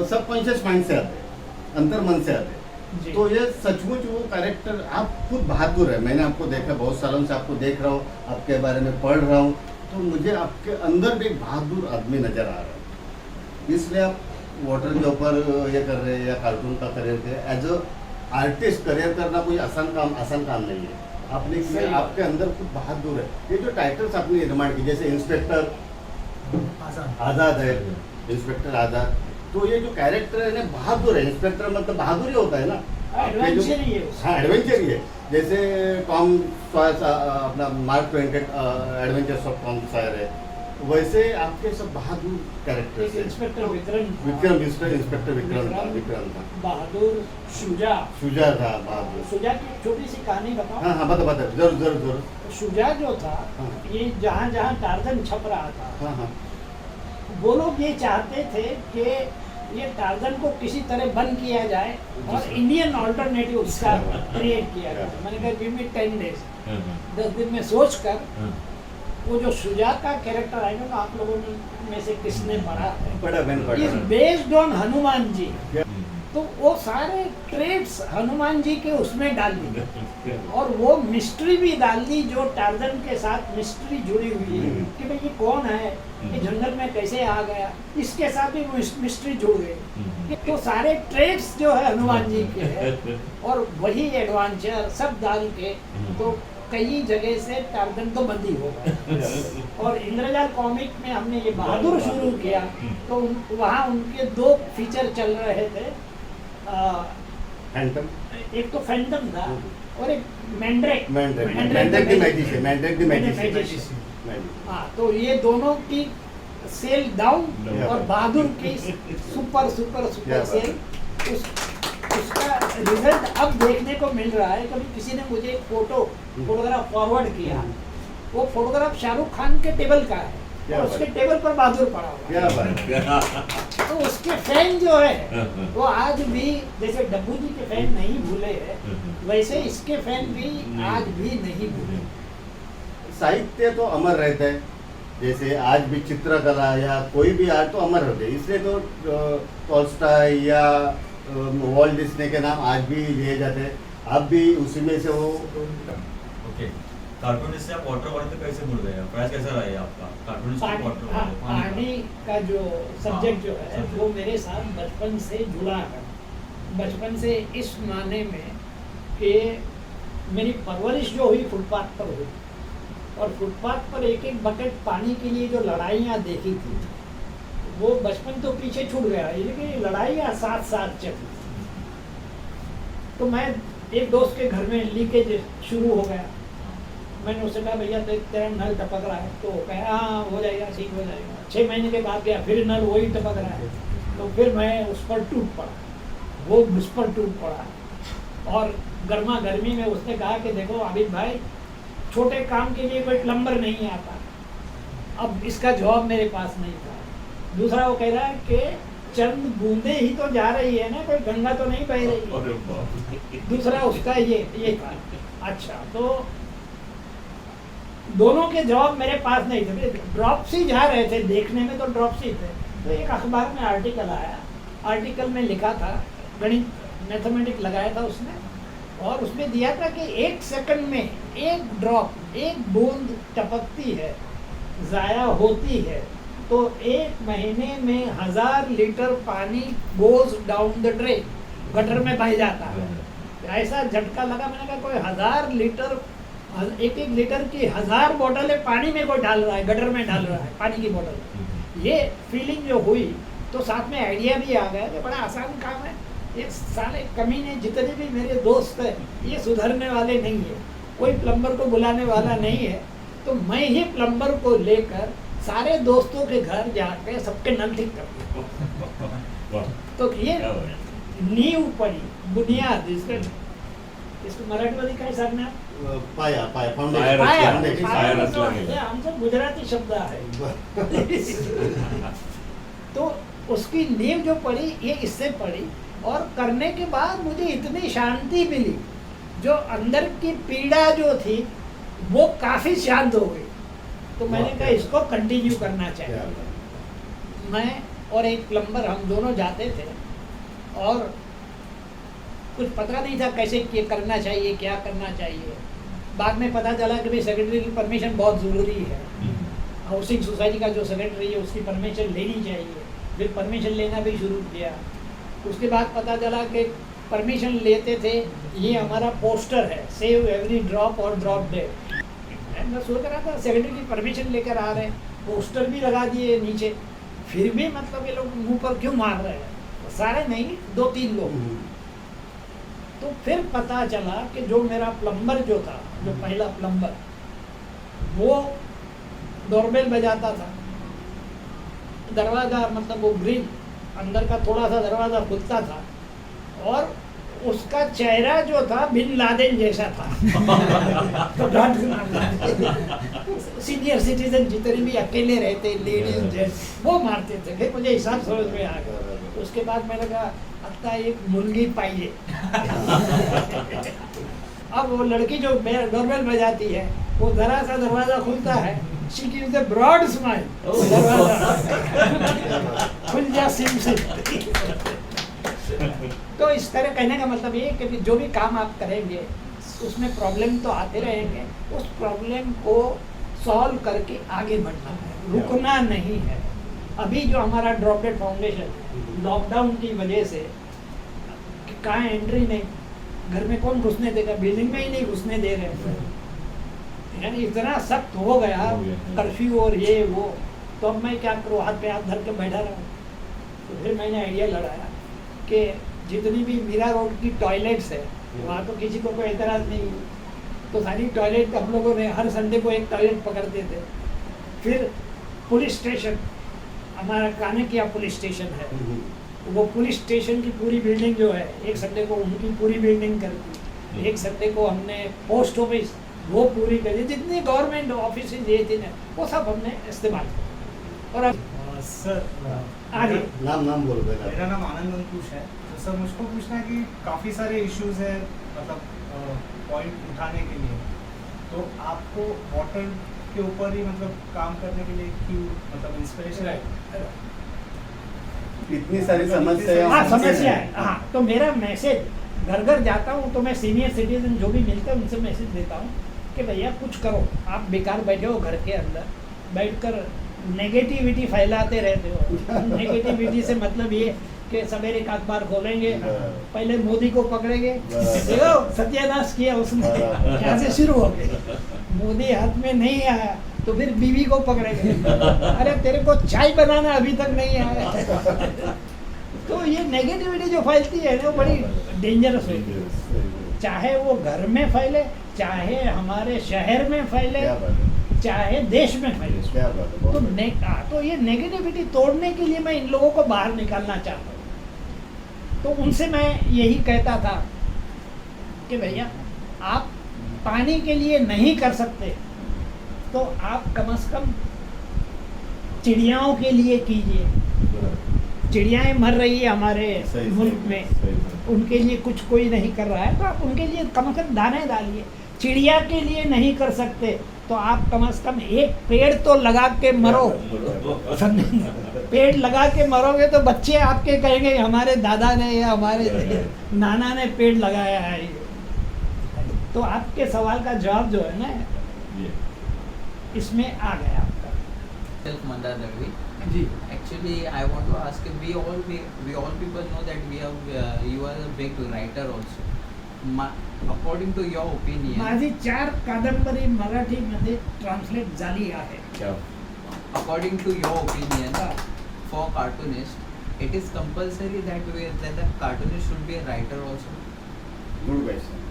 सबकॉन्शियस माइंड से आते हैं, अंतर मन से आते हैं। जी। तो ये सचमुच वो कैरेक्टर, आप खुद बहादुर है। मैंने आपको देखा, बहुत सालों से आपको देख रहा हूँ, आपके बारे में पढ़ रहा हूँ, तो मुझे आपके अंदर भी एक बहादुर आदमी नजर आ रहा है। इसलिए आप वाटर के ऊपर ये कर रहे हैं या कार्टून का करियर कर, एज अ आर्टिस्ट करियर करना कोई आसान काम नहीं है। आपने सही किया, बात। आपके अंदर खुद बहादुर है। ये जो टाइटल्स आपने निर्माण किए, जैसे इंस्पेक्टर आज़ाद है, इंस्पेक्टर आज़ाद, तो ये जो कैरेक्टर है ना, बहादुर है। इंस्पेक्टर मतलब बहादुर ही होता है ना। एडवेंचर ही है उसका। हाँ, एडवेंचर ही है। जैसे टॉम सॉयर, अपना मार्क ट्वेन के एडवेंचर्स ऑफ टॉम सॉयर है, वैसे आपके सब बहादुर कैरेक्टर्स एक हैं। इंस्पेक्टर विक्रम था। इंस्पेक्टर विक्रम था, बहादुर शुजा। शुजा था, बहादुर। शुजा की छोटी सी कहानी बताओ। हाँ हाँ, बता जरूर। शुजा जो था, हाँ। ये जहाँ जहाँ टार्जन छप रहा था, हाँ हाँ वो लोग ये चाहते थे कि ये टार्जन को किसी तरह बंद किया जाए और इंडियन ऑल्टरनेटिव उसका क्रिएट किया जाए। मैंने कहा गिव मी 10 days, 10 दिन में सोच कर वो जो शुजा का कैरेक्टर आएगा, तो आप लोगों में से किसने पढ़ा है, बड़ा मैंने इज पढ़ा। Based on Hanuman ji. क्या? तो वो सारे ट्रेड्स हनुमान जी के उसमें डाल दी, और वो मिस्ट्री भी डाल दी जो टार्जन के साथ मिस्ट्री जुड़ी हुई है कि भाई ये कौन है, ये जंगल में कैसे आ गया, इसके साथ भी वो मिस्ट्री जुड़ गई। तो सारे ट्रेड्स जो है हनुमान जी के हैं, और वही एडवेंचर सब डाल के तो कई जगह से टार्जन तो बंद ही हो गए। और इंद्रजाल कॉमिक में हमने ये बहादुर शुरू किया, तो वहाँ उनके 2 फीचर चल रहे थे। फैंटम, एक तो फैंटम था और एक मैंड्रेक। Mandrake the magician. हाँ, तो ये दोनों की सेल डाउन और बहादुर की सुपर क्या सेल। उसका रिजल्ट अब देखने को मिल रहा है। कभी किसी ने मुझे एक फोटोग्राफ फॉरवर्ड किया, वो फोटोग्राफ शाहरुख खान के टेबल का है, क्या और बात उसके टेबल पर बहादुर पड़ा हुआ है। क्या बात। तो उसके फैन जो है वो आज भी, जैसे डब्बू जी के फैन नहीं भूले हैं, वैसे इसके फैन भी आज भी नहीं भूले। साहित्य तो अमर रहता है, जैसे आज भी चित्रकला या कोई भी आर्ट तो अमर होते हैं। इसलिए तो टॉल्स्टॉय या वॉल्ट डिज्नी के नाम आज भी लिए जाते हैं। अब भी उसी में से वो ओके, कार्टूनिस्ट से आप वाटर वाले पे कैसे मुड़ गए? प्रयास कैसा रहा है आपका कार्टूनिस्ट से वाटर हाँ, वाले पानी का जो सब्जेक्ट जो है subject। वो मेरे साथ बचपन से जुड़ा है। बचपन से इस माने में कि मेरी परवरिश जो हुई फुटपाथ पर हुई, और फुटपाथ पर एक एक बकेट पानी के लिए जो लड़ाइयाँ देखी थी, वो बचपन तो पीछे छूट गया, लेकिन लड़ाइयाँ साथ साथ चली। तो मैं एक दोस्त के घर में लीकेज शुरू हो गया। मैंने उससे कहा भैया देख तेरा नल टपक रहा है, तो कहा हाँ हो जाएगा, ठीक हो जाएगा। 6 महीने के बाद गया, फिर नल वही टपक रहा है, तो फिर मैं उस पर टूट पड़ा, वो मुझ पर टूट पड़ा। और गर्मा गर्मी में उसने कहा कि देखो आबिद भाई, छोटे काम के लिए कोई प्लम्बर नहीं आता। अब इसका जवाब मेरे पास नहीं था। दूसरा वो कह रहा है कि चंद बूंदे ही तो जा रही है ना, कोई गंगा तो नहीं बह रही है। अरे बाप। दूसरा उसका ये था। अच्छा, तो दोनों के जवाब मेरे पास नहीं थे। ड्रॉप्सी जा रहे थे, देखने में तो ड्रॉप्सी थे। तो एक अखबार में आर्टिकल आया, आर्टिकल में लिखा था, गणित मैथमेटिक्स लगाया था उसने, और उसमें दिया था कि 1 सेकंड में एक ड्रॉप, एक बूंद टपकती है, ज़ाया होती है, तो 1 महीने में 1000 लीटर पानी goes down the drain, gutter में बह जाता है। ऐसा झटका लगा, मैंने कहा कोई 1000 लीटर, एक लीटर की 1000 बोतलें पानी में कोई डाल रहा है, गटर में डाल रहा है पानी की बोतल। ये फीलिंग जो हुई, तो साथ में आइडिया भी आ गया कि बड़ा आसान काम है। ये साले कमीने जितने भी मेरे दोस्त हैं, ये सुधरने वाले नहीं है, कोई प्लम्बर को बुलाने वाला नहीं है। तो मैं ही प्लम्बर को लेकर सारे दोस्तों के घर जाके सबके नल ठीक कर दिए। वाह, तो ये क्या बात है। नींव पड़ी, बुनियाद, इसको मराठीमध्ये काय सांगणार? पाया पाया फाउंडेशन पाया, रचला. पाया पाया जो रचला आहे, गेला. हे आमचं गुजराती शब्द आहे। तो उसकी नींव जो पड़ी, ये इससे पड़ी, और करने के बाद मुझे इतनी शांति मिली, जो अंदर की पीड़ा जो थी वो काफी शांत हो गई। तो मैंने कहा इसको कंटिन्यू करना चाहिए। मैं और एक प्लम्बर, हम दोनों जाते थे, और कुछ पता नहीं था कैसे करना चाहिए, क्या करना चाहिए। बाद में पता चला कि भाई सेक्रेटरी की परमिशन बहुत ज़रूरी है, हाउसिंग सोसाइटी का जो सेक्रेटरी है उसकी परमिशन लेनी चाहिए। फिर परमिशन लेना भी शुरू किया। उसके बाद पता चला कि परमिशन लेते थे, ये हमारा पोस्टर है, सेव एवरी ड्रॉप और ड्रॉप डेड। मैं सोच रहा था सेक्रेटरी की परमिशन लेकर आ रहे हैं, पोस्टर भी लगा दिए नीचे, फिर भी मतलब ये लोग मुंह पर क्यों मार रहे हैं? सारे नहीं, 2-3 लोग। तो फिर पता चला कि जो मेरा प्लम्बर जो था, जो पहला प्लम्बर, वो डोरबेल बजाता था, दरवाज़ा मतलब वो ग्रिल अंदर का थोड़ा सा दरवाज़ा खुलता था, और उसका चेहरा जो था बिन लादेन जैसा था। तो सीनियर सिटीजन जितने भी अकेले रहते, लेडीज जेंट्स, वो मारते थे। फिर मुझे हिसाब समझ में आ गया। उसके बाद मैंने कहा आता एक मुर्गी पाइए। अब वो लड़की जो डोरबेल बजाती है, वो जरा सा दरवाजा खुलता है, she gives a broad smile, दरवाजा खुल जा सिम सिम। तो इस तरह कहने का मतलब ये कि जो भी काम आप करेंगे उसमें प्रॉब्लम तो आते रहेंगे, उस प्रॉब्लम को सॉल्व करके आगे बढ़ना है, रुकना नहीं है। अभी जो हमारा ड्रॉपलेट फाउंडेशन लॉकडाउन की वजह से कहाँ एंट्री नहीं, घर में कौन घुसने देगा, बिल्डिंग में ही नहीं घुसने दे रहे, यानी इतना सख्त हो गया कर्फ्यू और ये वो। तो अब मैं क्या करूँ, हाथ पे हाथ धर के बैठा रहा। तो फिर मैंने आइडिया लड़ाया कि जितनी भी मीरा रोड की टॉयलेट्स है, वहाँ तो किसी को कोई एतराज़ नहीं है, तो सारी टॉयलेट हम लोगों ने हर संडे को एक टॉयलेट पकड़ते थे। फिर पुलिस स्टेशन, हमारा कानकिया पुलिस स्टेशन है, वो पुलिस स्टेशन की पूरी बिल्डिंग जो है, एक संडे को उनकी पूरी बिल्डिंग कर दी, एक संडे को हमने पोस्ट ऑफिस वो पूरी कर दी, जितनी गवर्नमेंट ऑफिस ये थी ना वो सब हमने इस्तेमाल किया। और अब सर आगे नाम बोलो बेटा। मेरा नाम आनंद अंकुश है। तो सर मुझको पूछना है कि काफ़ी सारे इश्यूज हैं, मतलब पॉइंट उठाने के लिए, तो आपको वाटर के ऊपर ही मतलब काम करने के लिए क्यों मतलब इंस्पिरेशन है? इतनी सारी समस्याएं हाँ समस्या है। हाँ, तो मेरा मैसेज घर घर जाता हूँ तो मैं सीनियर सिटीजन जो भी मिलते हैं उनसे मैसेज देता हूँ कि भैया कुछ करो, आप बेकार बैठे हो घर के अंदर बैठकर नेगेटिविटी फैलाते रहते हो। नेगेटिविटी से मतलब ये कि सवेरे का अखबार खोलेंगे, पहले मोदी को पकड़ेंगे, देखो सत्यानाश किया उसने, यहाँ से शुरू हो गए। मोदी हाथ में नहीं आया तो फिर बीवी को पकड़ेंगे, अरे तेरे को चाय बनाना अभी तक नहीं आया। तो ये नेगेटिविटी जो फैलती है ना वो बड़ी डेंजरस होती है, चाहे वो घर में फैले, चाहे हमारे शहर में फैले, क्या बात है, चाहे देश में फैले। क्या बात है, तो बहुत बढ़िया। तो ये नेगेटिविटी तोड़ने के लिए मैं इन लोगों को बाहर निकालना चाहता हूँ। तो उनसे मैं यही कहता था कि भैया आप पानी के लिए नहीं कर सकते तो आप कम से कम चिड़ियाओं के लिए कीजिए। चिड़ियाएं मर रही है हमारे सही, मुल्क सही, में, सही, सही। उनके लिए कुछ कोई नहीं कर रहा है तो आप उनके लिए कम से कम दाने डालिए। चिड़िया के लिए नहीं कर सकते तो आप कम से कम एक पेड़ तो लगा के मरो। समझे? पेड़ लगा के मरोगे तो बच्चे आपके कहेंगे हमारे दादा ने या हमारे नाना ने पेड़ लगाया है। तो आपके सवाल का जवाब जो है ना इसमें आ गया आपका। Self Mandar Davi. Ji Actually, I want to ask if we all people know that we have you are a big writer also. According to your opinion, माझी 4 कादंबरी मराठीमध्ये ट्रान्सलेट झाली आहे. according to your opinion, हा. for cartoonist, it is compulsory that the cartoonist should be a writer also. Good question.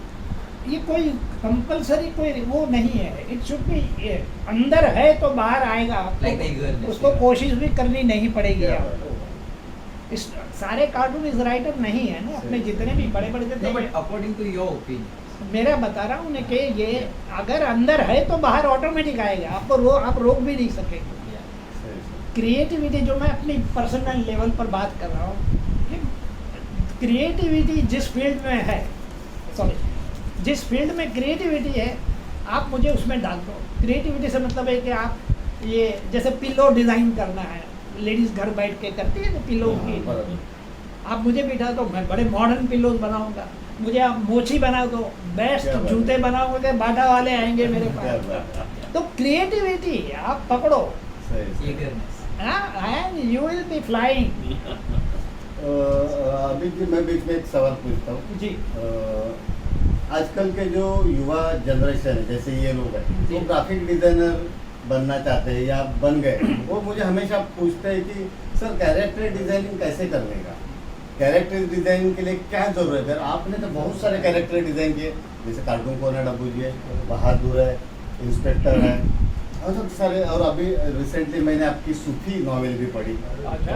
ये कोई compulsory कोई वो नहीं है, इट शुड बी अंदर है तो बाहर आएगा आपको। Like the eagerness, उसको yeah. कोशिश भी करनी नहीं पड़ेगी क्या आपको। इस सारे कार्टून इस राइटर नहीं है ना, अपने सही। जितने भी बड़े बड़े No, but थे according to your opinion, मेरा बता रहा हूँ कि ये अगर अंदर है तो बाहर ऑटोमेटिक आएगा, आपको आप रोक भी नहीं सकेंगे। सही, सही। क्रिएटिविटी जो मैं अपनी पर्सनल लेवल पर बात कर रहा हूँ, क्रिएटिविटी जिस फील्ड में है, सॉरी जिस फील्ड में क्रिएटिविटी है आप मुझे उसमें डाल दो। क्रिएटिविटी से मतलब है कि आप ये जैसे पिलो डिज़ाइन करना है, लेडीज़ घर बैठ के करती है ना पिलो हाँ, की, बराबर। आप मुझे बिठा दो मैं बड़े मॉडर्न पिलोज बनाऊंगा। मुझे आप मोची बना दो, बेस्ट क्या बात जूते है। बनाओगे, बाटा वाले आएंगे मेरे क्या पास। बात है। तो क्रिएटिविटी आप पकड़ो सही, सही। eagerness. And you will be flying. अभी जी मैं बीच में एक सवाल पूछता हूँ। जी आजकल के जो युवा जनरेशन है जैसे ये लोग हैं जी। वो ग्राफिक डिजाइनर बनना चाहते हैं या बन गए, वो मुझे हमेशा पूछते हैं कि सर कैरेक्टर डिजाइनिंग कैसे करने का, कैरेक्टर डिजाइनिंग के लिए क्या जरूरत है। आपने तो बहुत सारे कैरेक्टर डिजाइन किए, जैसे कार्टून कॉर्नर डब्बू जी है, बहादुर है, इंस्पेक्टर है और सब सारे। और अभी रिसेंटली मैंने आपकी सूफी नॉवेल भी पढ़ी। अच्छा,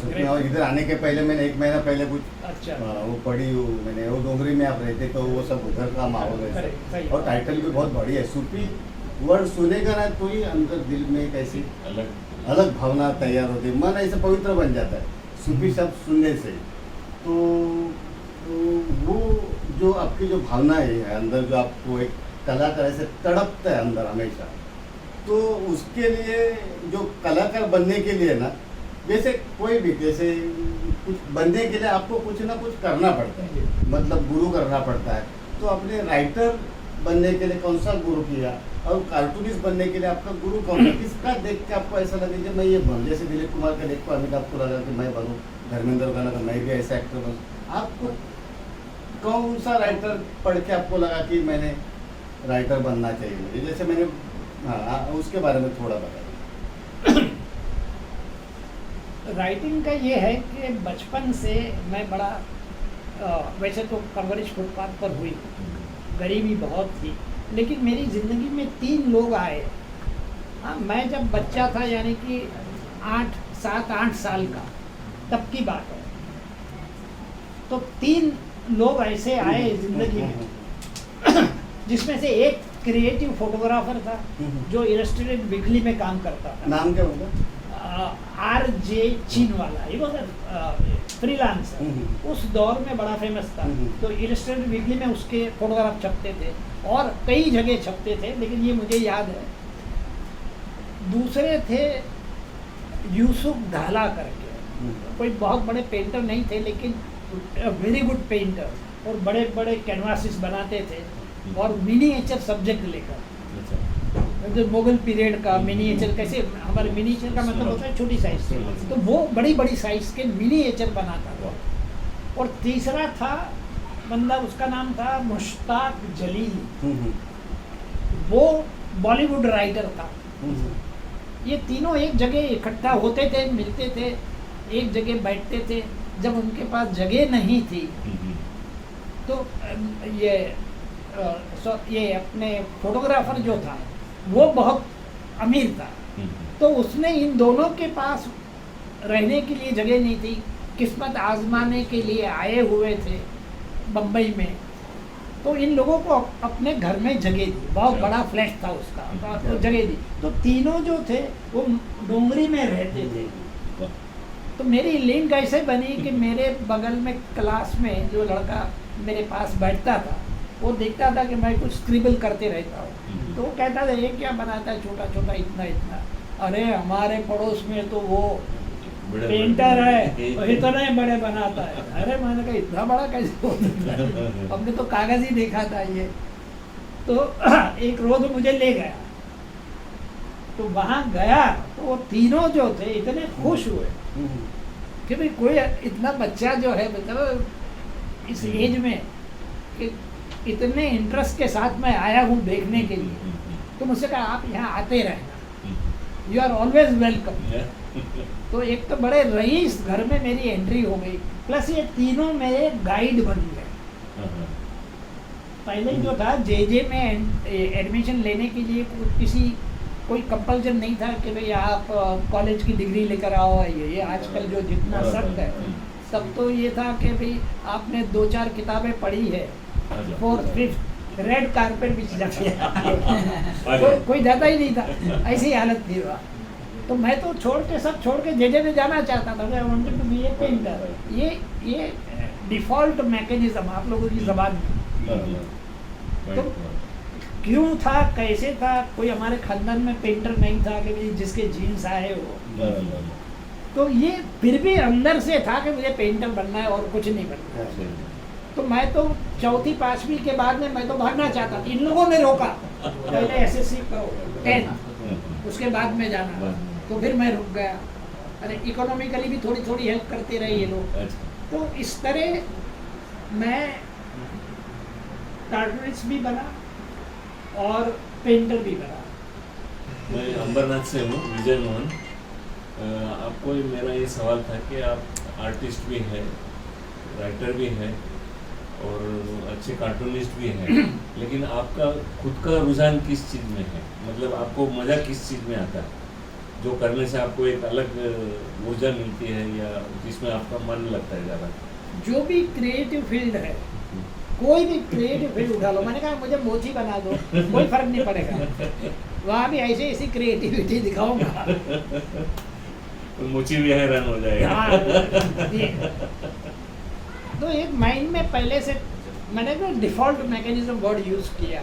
सूफी और इधर आने के पहले मैंने 1 महीना पहले कुछ अच्छा वो पढ़ी वो मैंने, वो डोंगरी में आप रहते तो वो सब उधर का माहौल है सही, सब। सही। और टाइटल भी बहुत बढ़िया है। सूफी वर्ड सुनेगा ना तो ही अंदर दिल में एक ऐसी अलग भावना तैयार होती है, मन ऐसे पवित्र बन जाता है सूफी शब्द सुनने से। तो वो जो आपकी जो भावना है अंदर, जो आपको एक कलाकार ऐसे तड़पता है अंदर हमेशा, तो उसके लिए जो कलाकार बनने के लिए ना, जैसे कोई भी जैसे कुछ बनने के लिए आपको कुछ ना कुछ करना पड़ता है, मतलब गुरु करना पड़ता है। तो अपने राइटर बनने के लिए कौन सा गुरु किया और कार्टूनिस्ट बनने के लिए आपका गुरु कौन है, किसका देख के आपको ऐसा लगे कि मैं ये बनूं। जैसे दिलीप कुमार का देख को अमिताभ आपको लगा कि मैं बनूं, धर्मेंद्र का लगा मैं भी ऐसा एक्टर बनूं। आपको कौन सा राइटर पढ़ के आपको लगा कि मैंने राइटर बनना चाहिए मुझे, जैसे मैंने हाँ उसके बारे में थोड़ा बताइए। राइटिंग का ये है कि बचपन से मैं बड़ा वैसे तो परवरिश फुटपाथ पर हुई, गरीबी बहुत थी, लेकिन मेरी ज़िंदगी में 3 लोग आए। हाँ, मैं जब बच्चा था यानी कि 7-8 साल का, तब की बात है। तो 3 लोग ऐसे आए ज़िंदगी में, जिसमें से एक क्रिएटिव फोटोग्राफर था जो इलस्ट्रेटेड वीकली में काम करता था। नाम क्या होगा? RJ चीनवाला, ये फ्रीलांसर उस दौर में बड़ा फेमस था। तो इलस्ट्रेटेड वीकली में उसके फोटोग्राफ छपते थे और कई जगह छपते थे, लेकिन ये मुझे याद है। दूसरे थे यूसुफ ढाला करके, कोई बहुत बड़े पेंटर नहीं थे लेकिन वेरी गुड पेंटर। और बड़े बड़े कैनवासेस बनाते थे और मिनिएचर सब्जेक्ट लेकर, अच्छा जो मुगल पीरियड का मिनिएचर, कैसे हमारे मिनिएचर का मतलब होता है छोटी साइज के, तो वो बड़ी बड़ी साइज के मिनिएचर बनाता था। और तीसरा था बंदा, उसका नाम था मुश्ताक जलील, वो बॉलीवुड राइटर था। ये तीनों एक जगह इकट्ठा होते थे, मिलते थे, एक जगह बैठते थे। जब उनके पास जगह नहीं थी तो ये अपने फोटोग्राफर जो था वो बहुत अमीर था, तो उसने इन दोनों के पास रहने के लिए जगह नहीं थी, किस्मत आजमाने के लिए आए हुए थे बम्बई में, तो इन लोगों को अपने घर में जगह दी, बहुत बड़ा फ्लैट था उसका, तो जगह दी। तो तीनों जो थे वो डोंगरी में रहते थे। तो मेरी लिंक ऐसे बनी कि मेरे बगल में क्लास में जो लड़का मेरे पास बैठता था वो देखता था कि मैं कुछ स्क्रिबल करते रहता हूँ, तो वो कहता था ये क्या बनाता है छोटा छोटा इतना इतना, अरे हमारे पड़ोस में तो वो पेंटर है और इतने बड़े बनाता है। अरे मैंने कहा इतना बड़ा कैसे हो सकता है, हमने तो कागज ही देखा था ये। तो एक रोज मुझे ले गया, तो वहाँ गया तो वो तीनों जो थे इतने खुश हुए कि भाई कोई इतना बच्चा जो है मतलब इस एज में कि इतने इंटरेस्ट के साथ मैं आया हूँ देखने के लिए। तो मुझसे कहा आप यहाँ आते रहना, यू आर ऑलवेज वेलकम। तो एक तो बड़े रईस घर में मेरी एंट्री हो गई, प्लस ये तीनों मेरे गाइड बन गए। पहले जो था जे में एडमिशन लेने के लिए कोई कंपल्सन नहीं था कि भाई आप कॉलेज की डिग्री लेकर आओ, ये आजकल जो जितना सख्त है, तब तो ये था कि भाई आपने 2-4 किताबें पढ़ी है, 4th 5th रेड कारपेट बिछ जाती है, कोई जाता ही नहीं था, ऐसी हालत थी वहाँ। तो मैं तो सब छोड़ के जे में जाना चाहता था, I wanted to be a painter. ये डिफ़ॉल्ट मैकेनिज्म आप लोगों की ज़बान में। तो क्यों था, कैसे था, कोई हमारे खानदान में पेंटर नहीं था कि भाई जिसके जीन्स आए वो, तो ये फिर भी अंदर से था कि मुझे पेंटर बनना है और कुछ नहीं बनना है। तो मैं तो 4th 5वीं के बाद में मैं तो भागना चाहता था, इन लोगों ने रोका, पहले SSC करो 10 उसके बाद में जाना, तो फिर मैं रुक गया। अरे इकोनॉमिकली भी थोड़ी थोड़ी हेल्प करते रहे ये लोग। तो इस तरह मैं कार्टूनिस्ट भी बना और पेंटर भी बना। मैं अंबरनाथ से हूँ, विजय मोहन। आपको मेरा ये सवाल था कि आप आर्टिस्ट भी हैं, राइटर भी हैं और अच्छे कार्टूनिस्ट भी हैं, लेकिन आपका खुद का रुझान किस चीज़ में है? मतलब आपको मज़ा किस चीज़ में आता है, जो करने से आपको एक अलग ऊर्जा मिलती है या जिसमें आपका मन लगता है ज़्यादा? जो भी क्रिएटिव फील्ड है, कोई भी क्रिएटिव फील्ड उठा लो, मैंने कहा मुझे मोची बना दो, कोई फर्क नहीं पड़ेगा, वहाँ भी ऐसी क्रिएटिविटी दिखाऊंगा, मोची भी हैरान हो जाएगा। हाँ, तो एक माइंड में पहले से मैंने ना डिफ़ॉल्ट मैकेनिज्म वर्ड यूज़ किया।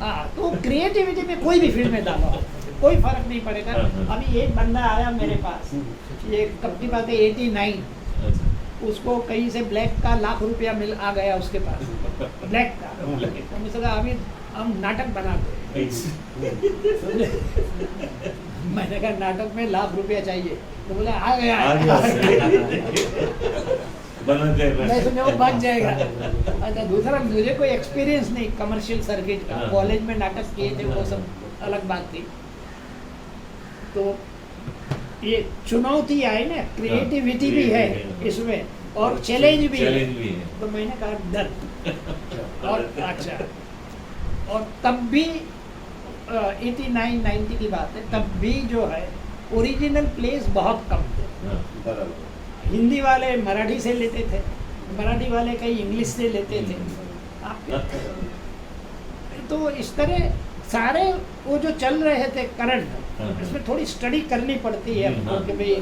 हाँ, तो क्रिएटिविटी में कोई भी फील्ड में डालो, कोई फर्क नहीं पड़ेगा। अभी एक बंदा आया मेरे पास, ये कब की बात है 89, उसको कहीं से ब्लैक का लाख रुपया आ गया उसके पास, ब्लैक का। तो मुझसे कहा अभी हम नाटक बना दो। मैंने कहा नाटक में लाख रुपया चाहिए, तो बोला आ गया मैं सुना वो भाग जाएगा। अच्छा, दूसरा मुझे कोई एक्सपीरियंस नहीं कमर्शियल सर्किट का, कॉलेज में नाटक किए थे वो सब अलग बात थी। तो ये चुनौती आई ना, क्रिएटिविटी भी है इसमें और चैलेंज भी है। तो मैंने कहा डन। और अच्छा, और तब भी 89-90 की बात है, तब भी जो है ओरिजिनल प्लेस बहुत कम थे। हिंदी वाले मराठी से लेते थे, मराठी वाले कई इंग्लिश से लेते थे। तो इस तरह सारे वो जो चल रहे थे करंट, इसमें थोड़ी स्टडी करनी पड़ती है हमको कि भाई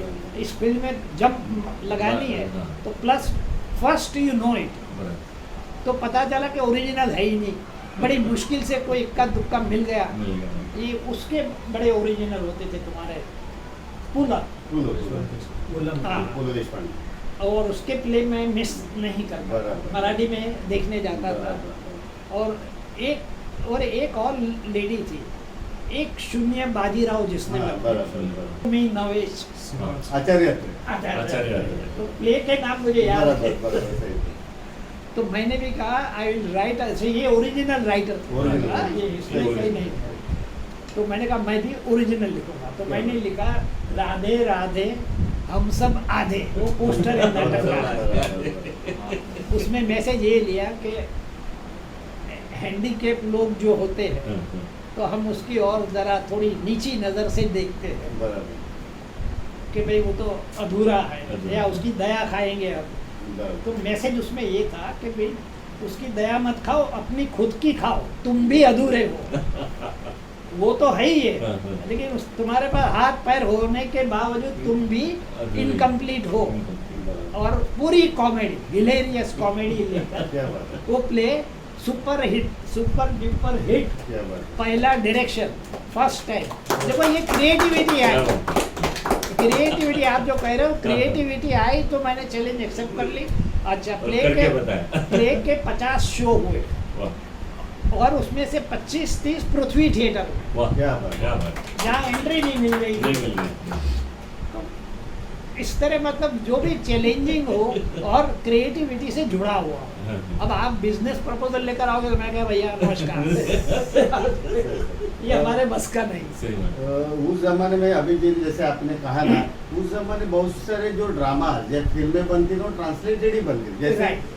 इस फील्ड में जब लगानी है तो plus first you know it. तो पता चला कि ओरिजिनल है ही नहीं, बड़ी मुश्किल से कोई इक्का दुक्का मिल गया, ये उसके बड़े ओरिजिनल होते थे तुम्हारे। और उसके प्ले में मिस नहीं करता, बराबर। मराठी में देखने जाता था। और एक और लेडी थी, एक शून्य बाजीराव जिसने हाँ, बनाई। बराबर, बराबर। मी नवेश आचार्य आचार्य। तो प्ले के नाम मुझे याद बराबर है। बराबर सही तो मैंने भी कहा आई विल राइट, ये ओरिजिनल राइटर था, Original। हाँ, ये हिस्टोरिकल नहीं था। तो मैंने कहा मैं भी ओरिजिनल लिखूंगा, तो मैंने लिखा राधे राधे हम सब आधे, वो पोस्टर है नाटक का। उसमें मैसेज ये लिया कि हैंडीकेप लोग जो होते हैं तो हम उसकी और ज़रा थोड़ी नीची नज़र से देखते हैं बराबर कि भाई वो तो अधूरा है अधूरा। या उसकी दया खाएंगे हम। बराबर। तो मैसेज उसमें ये था कि भाई उसकी दया मत खाओ, अपनी खुद की खाओ, तुम भी अधूरे हो। वो तो है ही है, लेकिन तुम्हारे पास हाथ पैर होने के बावजूद तुम भी अधूरे। इनकम्प्लीट हो। और पूरी कॉमेडी, हिलेरियस कॉमेडी लेकर क्या बात है, वो play super hit, super duper hit, क्या बात पहला डायरेक्शन, फर्स्ट टाइम। देखो ये क्रिएटिविटी आई, क्रिएटिविटी आप जो कह रहे हो, क्रिएटिविटी आई तो मैंने चैलेंज एक्सेप्ट कर ली। अच्छा, और करके बताया। प्ले के 50 शो हुए वाह और उसमें से 25-30 पृथ्वी थिएटर हुए, वाह क्या बात। क्या बात जहाँ एंट्री नहीं मिल रही नहीं थी। मिल रही। इस तरह मतलब जो भी चैलेंजिंग हो और क्रिएटिविटी से जुड़ा हुआ हो। अब आप बिजनेस प्रपोजल लेकर आओगे तो मैं क्या भैया नमस्कार, ये हमारे बस का नहीं। सही बात। उस जमाने में अभी जैसे आपने कहा ना, उस जमाने बहुत सारे जो ड्रामा या फिल्में बनती थी वो ट्रांसलेटेड ही बनती थी। जैसे Right.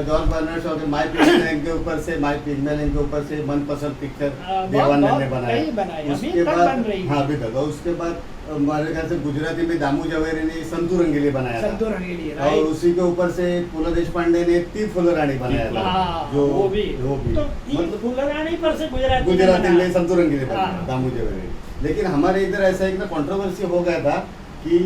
जॉर्ज बर्नर्ड शॉ के माय पिग्मैन के ऊपर से, माय पिग्मैन के ऊपर से मनपसंद पिक्चर देवानंद ने बहुत कई बनाए, अभी उसके तक बाद बन रही है। हाँ अभी तक। और उसके बाद हमारे ख्याल से गुजराती में दामू जवेरी ने संतू रंगीली बनाया संतू था। रंगीली, और राइट। उसी के ऊपर से पुला देशपांडे ने ती फुलरानी बनाया था। हाँ, जो वो भी तो मतलब फुलरानी पर से गुजराती गुजराती में में संतू रंगीली बनाया हाँ। दामू जवेरी। लेकिन हमारे इधर ऐसा एक ना कंट्रोवर्सी हो गया था कि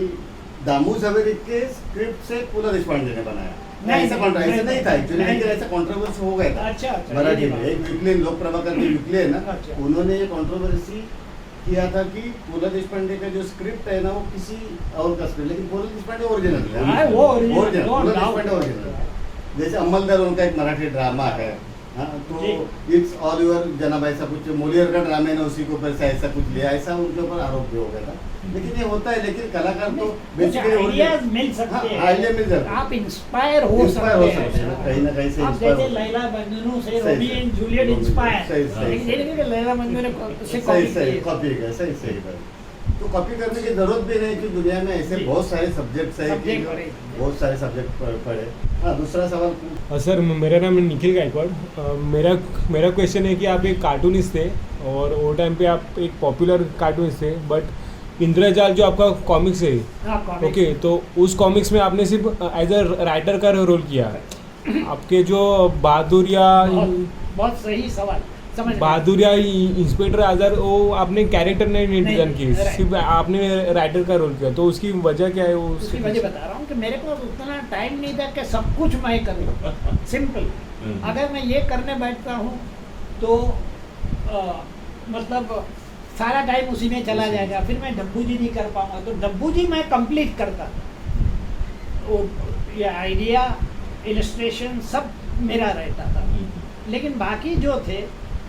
दामू जवेरी के स्क्रिप्ट से पुला देशपांडे ने बनाया। नहीं, ऐसा नहीं, नहीं था एक्चुअली, नहीं, लेकिन ऐसा कंट्रोवर्सी हो गया था अच्छा, अच्छा, मराठी ये में। बात। एक वीकली लोक प्रभाकर की वीकली है ना, अच्छा। उन्होंने ये कंट्रोवर्सी किया था कि पुला देशपांडे का जो स्क्रिप्ट है ना वो किसी और का स्क्रिप्ट, लेकिन पुला देशपांडे ओरिजिनल है। हाँ, वो original, ओरिजिनल no पुला doubt। देशपांडे ओरिजिनल है। जैसे अमलदार उनका एक मराठी ड्रामा है, हाँ, तो जी। इट्स ऑल योर जनाब ऐसा कुछ मोलियर का ड्रामे ने उसी के ऊपर से ऐसा कुछ लिया, ऐसा उनके ऊपर आरोप भी हो गया था। लेकिन ये होता है, लेकिन कलाकार तो कुछ बेसिकली आइडियाज मिल सकते हैं, आइडिया मिल जाते हैं। आप इंस्पायर हो Inspire हो सकते सकते हैं, कहीं ना कहीं से आप inspire जैसे हो सकते हैं। लैला मजनू से सही, रोमी सही। एंड जूलियट रोमी, इंस्पायर, सही, सही, लेकिन सही। ये नहीं कि लैला मजनू ने से सही कॉपी सही की। कॉपी का सही सही बात। तो कॉपी करने की जरूरत भी नहीं कि दुनिया में ऐसे जी। बहुत सारे सब्जेक्ट्स है कि Subject जो पढ़े। बहुत सारे सब्जेक्ट पढ़े। हाँ, दूसरा सवाल। सर मेरा नाम निखिल गायकवाड़। मेरा क्वेश्चन है कि आप एक कार्टूनिस्ट थे और वो टाइम पे आप एक पॉपुलर कार्टूनिस्ट थे, बट इंद्रजाल जो आपका कॉमिक्स है, हाँ, comics। ओके, तो उस कॉमिक्स में आपने सिर्फ एज अ राइटर का रोल किया। आपके जो बहादुर या बहुत सही सवाल, समझ गए। बहादुर या इंस्पेक्टर आज़ाद, वो आपने कैरेक्टर नहीं डिजाइन की, right। सिर्फ आपने राइटर का रोल किया, तो उसकी वजह क्या है? वो उसकी वजह बता रहा हूँ कि मेरे पास उतना टाइम नहीं था कि सब कुछ मैं करूँ। सिंपल, अगर मैं ये करने बैठता हूँ तो मतलब सारा टाइम उसी में चला जाएगा, फिर मैं डब्बू जी नहीं कर पाऊंगा। तो डब्बू जी मैं कंप्लीट करता, वो ये आइडिया, इलस्ट्रेशन सब मेरा रहता था। लेकिन बाकी जो थे,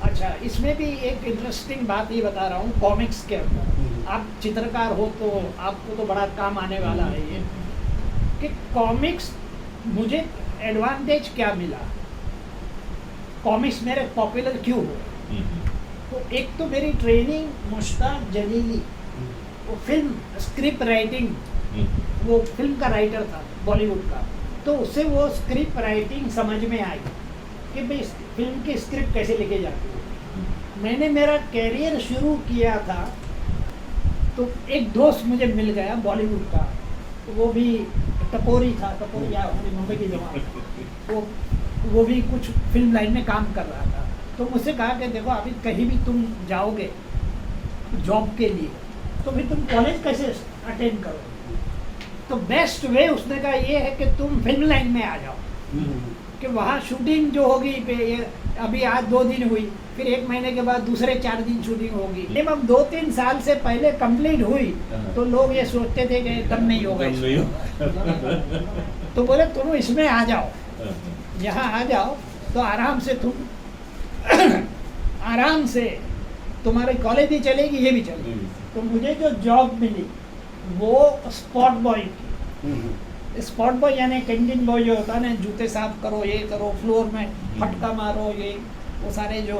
अच्छा इसमें भी एक इंटरेस्टिंग बात ये बता रहा हूँ कॉमिक्स के अंदर। आप चित्रकार हो तो आपको तो बड़ा काम आने वाला है ये, कि कॉमिक्स मुझे एडवांटेज क्या मिला, कॉमिक्स मेरे पॉपुलर क्यों हुए। तो एक तो मेरी ट्रेनिंग मुश्ताक जलीली, वो फिल्म स्क्रिप्ट राइटिंग, वो फिल्म का राइटर था बॉलीवुड का, तो उससे वो स्क्रिप्ट राइटिंग समझ में आई कि भाई फिल्म की स्क्रिप्ट कैसे लिखे जाती है। मैंने मेरा कैरियर शुरू किया था तो एक दोस्त मुझे मिल गया बॉलीवुड का, तो वो भी टपोरी था, टपोरी या हमारी मुंबई की जगह, वो भी कुछ फिल्म लाइन में काम कर रहा था। तो मुझसे कहा कि देखो अभी कहीं भी तुम जाओगे जॉब के लिए तो फिर तुम कॉलेज कैसे अटेंड करोगे, तो बेस्ट वे उसने कहा ये है कि तुम फिल्म लाइन में आ जाओ। कि वहाँ शूटिंग जो होगी पे ये अभी आज 2 दिन हुई, फिर 1 महीने के बाद दूसरे 4 दिन शूटिंग होगी। मिनिमम 2-3 साल से पहले कंप्लीट हुई तो लोग ये सोचते थे कि दम नहीं होगा कम इसमें। नहीं हो तो बोले तुम इसमें आ जाओ, यहाँ आ जाओ तो आराम से तुम आराम से तुम्हारी कॉलेज भी चलेगी, ये भी चलेगी। तो मुझे जो जॉब मिली वो स्पॉट बॉय की। स्पॉट बॉय यानी कैंटीन बॉय जो होता है ना, जूते साफ करो, ये करो, फ्लोर में फटका मारो, ये वो सारे जो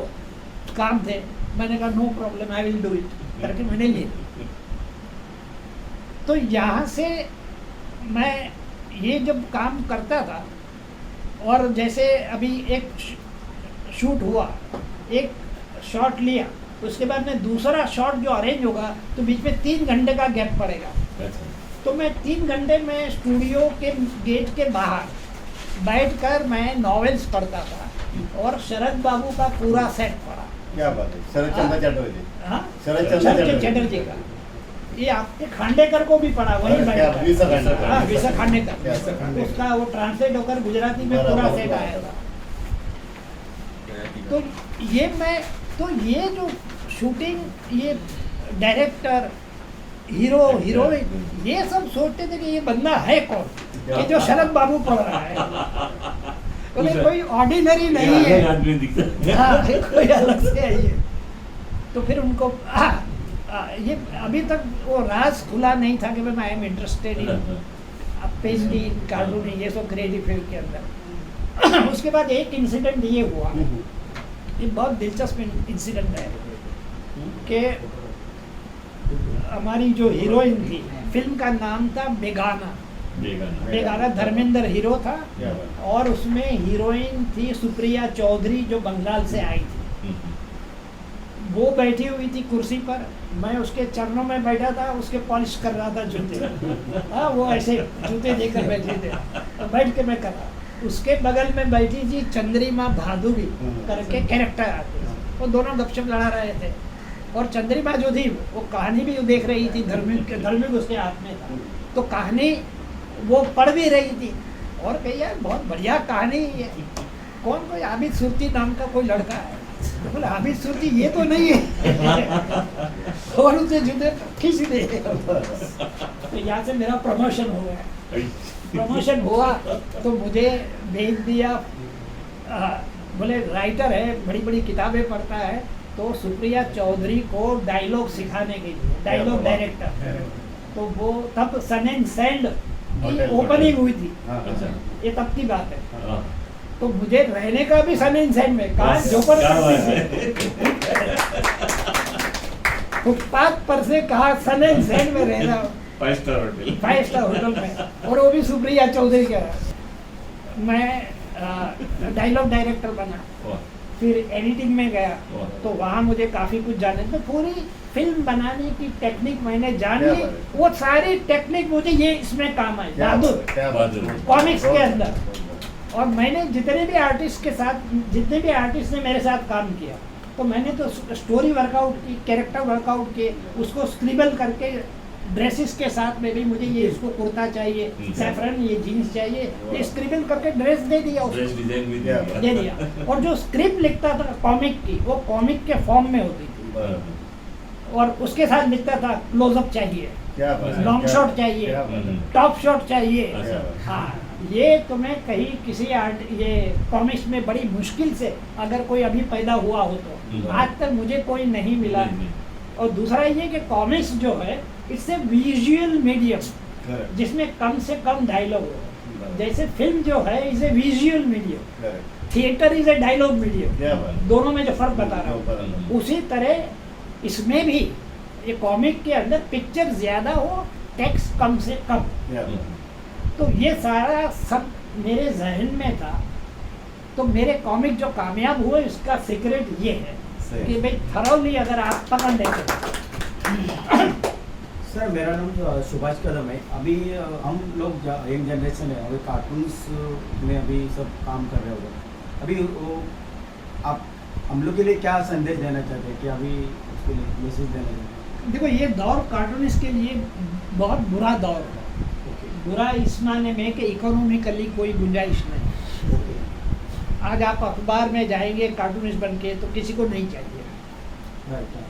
काम थे। मैंने कहा no problem, I will do it करके मैंने ले ली। तो यहाँ से मैं ये जब काम करता था, और जैसे अभी एक शूट हुआ, एक शॉट लिया, उसके बाद में दूसरा शॉट जो अरेंज होगा तो बीच में 3 घंटे का गैप पड़ेगा। तो मैं 3 घंटे में स्टूडियो के गेट के बाहर बैठकर मैं नॉवेल्स पढ़ता था और शरद बाबू का पूरा सेट पढ़ा। क्या बात है, शरद चंद्र चटर्जी। हाँ, शरद चंद्र चटर्जी का ये आपके खांडेकर को भी पढ़ा, वही क्या विसा खांडेकर। हाँ, विसा खांडेकर, उसका वो ट्रांसलेट होकर गुजराती में पूरा सेट आया था। तो ये जो शूटिंग, ये डायरेक्टर, हीरो, हीरोइन, ये सब सोचते थे कि ये बंदा है कौन, ये जो शरद बाबू पढ़ रहा है। तो कोई ऑर्डिनरी नहीं है, आदमी दिखता है। हाँ, कोई अलग से है ये। तो फिर उनको ये अभी तक वो राज खुला नहीं था कि मैं I am interested in painting, cartooning, ये सब क्रिएटिव फील्ड के अंदर। उसके बाद एक इंसिडेंट ये हुआ, ये बहुत दिलचस्प इंसिडेंट है कि हमारी जो हीरोइन थी, फिल्म का नाम था बेगाना। बेगाना धर्मेंद्र हीरो था और उसमें हीरोइन थी सुप्रिया चौधरी जो बंगाल से आई थी। वो बैठी हुई थी कुर्सी पर, मैं उसके चरणों में बैठा था, उसके पॉलिश कर रहा था जूते। हाँ, वो ऐसे जूते देकर बैठे थे, तो बैठ के मैं कर रहा। उसके बगल में बैठी थी चंद्रिमा भादुरी करके कैरेक्टर आते, वो दोनों गपशप लड़ा रहे थे। और चंद्रिमा जो थी वो कहानी भी देख रही थी, धर्मिक उसके हाथ में था, तो कहानी वो पढ़ भी रही थी और कही यार बहुत बढ़िया कहानी है। कौन, कोई आबिद सुरती नाम का कोई लड़का है। तो बोले आबिद सुरती ये तो नहीं है। और उसे जूते खींच दे। तो यहाँ से मेरा प्रमोशन हो गया। प्रमोशन हुआ तो मुझे भेज दिया, बोले राइटर है, बड़ी बड़ी किताबें पढ़ता है, तो सुप्रिया चौधरी को डायलॉग सिखाने के लिए, डायलॉग डायरेक्टर। तो वो तब सन एंड सैंड की ओपनिंग हुई थी, ये तब की बात है। तो मुझे रहने का भी सन एंड सैंड में, कहा फुटपाथ पर से कहा सन एंड सैंड में रहना, 5 स्टार होटल, 5 स्टार होटल में, और वो भी सुप्रिया चौधरी का। मैं डायलॉग डायरेक्टर बना, फिर एडिटिंग में गया, तो वहाँ मुझे काफ़ी कुछ जाने, तो पूरी फिल्म बनाने की टेक्निक मैंने जान ली। वो सारी टेक्निक मुझे ये इसमें काम आई, बहादुर कॉमिक्स के अंदर। और मैंने जितने भी आर्टिस्ट ने मेरे साथ काम किया, तो मैंने तो स्टोरी वर्कआउट की, कैरेक्टर वर्कआउट किए, उसको स्क्रिबल करके ड्रेसेस के साथ में भी मुझे ये इसको कुर्ता चाहिए, सैफरन ये जीन्स चाहिए, ये स्क्रिबल करके ड्रेस दे दिया, ड्रेस डिजाइन भी दे दिया। और जो स्क्रिप्ट लिखता था कॉमिक की, वो कॉमिक के फॉर्म में होती थी, और उसके साथ लिखता था क्लोजअप चाहिए, लॉन्ग शॉट चाहिए, टॉप शॉट चाहिए। हाँ, ये तुम्हें कहीं किसी ये कॉमिक्स में बड़ी मुश्किल से अगर कोई अभी पैदा हुआ हो तो आज तक मुझे कोई नहीं मिला। और दूसरा ये कि कॉमिक्स जो है इससे विजुअल मीडियम, जिसमें कम से कम डायलॉग हो। जैसे फिल्म जो है is a visual medium, theatre is a dialogue medium, दोनों में जो फर्क बता रहा हूँ। उसी तरह इसमें भी ये कॉमिक के अंदर पिक्चर ज्यादा हो, टेक्स्ट कम से कम। तो ये सारा सब मेरे जहन में था। तो मेरे कॉमिक जो कामयाब हुए इसका सीक्रेट ये है कि भाई थरोली अगर आप पकड़ लेते। सर मेरा नाम सुभाष कदम है। अभी हम लोग यंग जनरेशन है, अभी कार्टून्स में अभी सब काम कर रहे हो। अभी वो आप हम लोग के लिए क्या संदेश देना चाहते हैं, कि अभी उसके लिए मैसेज देना चाहते हैं? देखो, ये दौर कार्टूनिस्ट के लिए बहुत बुरा दौर है। बुरा इस माने में कि इकोनॉमिकली कोई गुंजाइश नहीं। आज आप अखबार में जाएंगे कार्टूनिस्ट बन के तो किसी को नहीं चाहिए। राइट।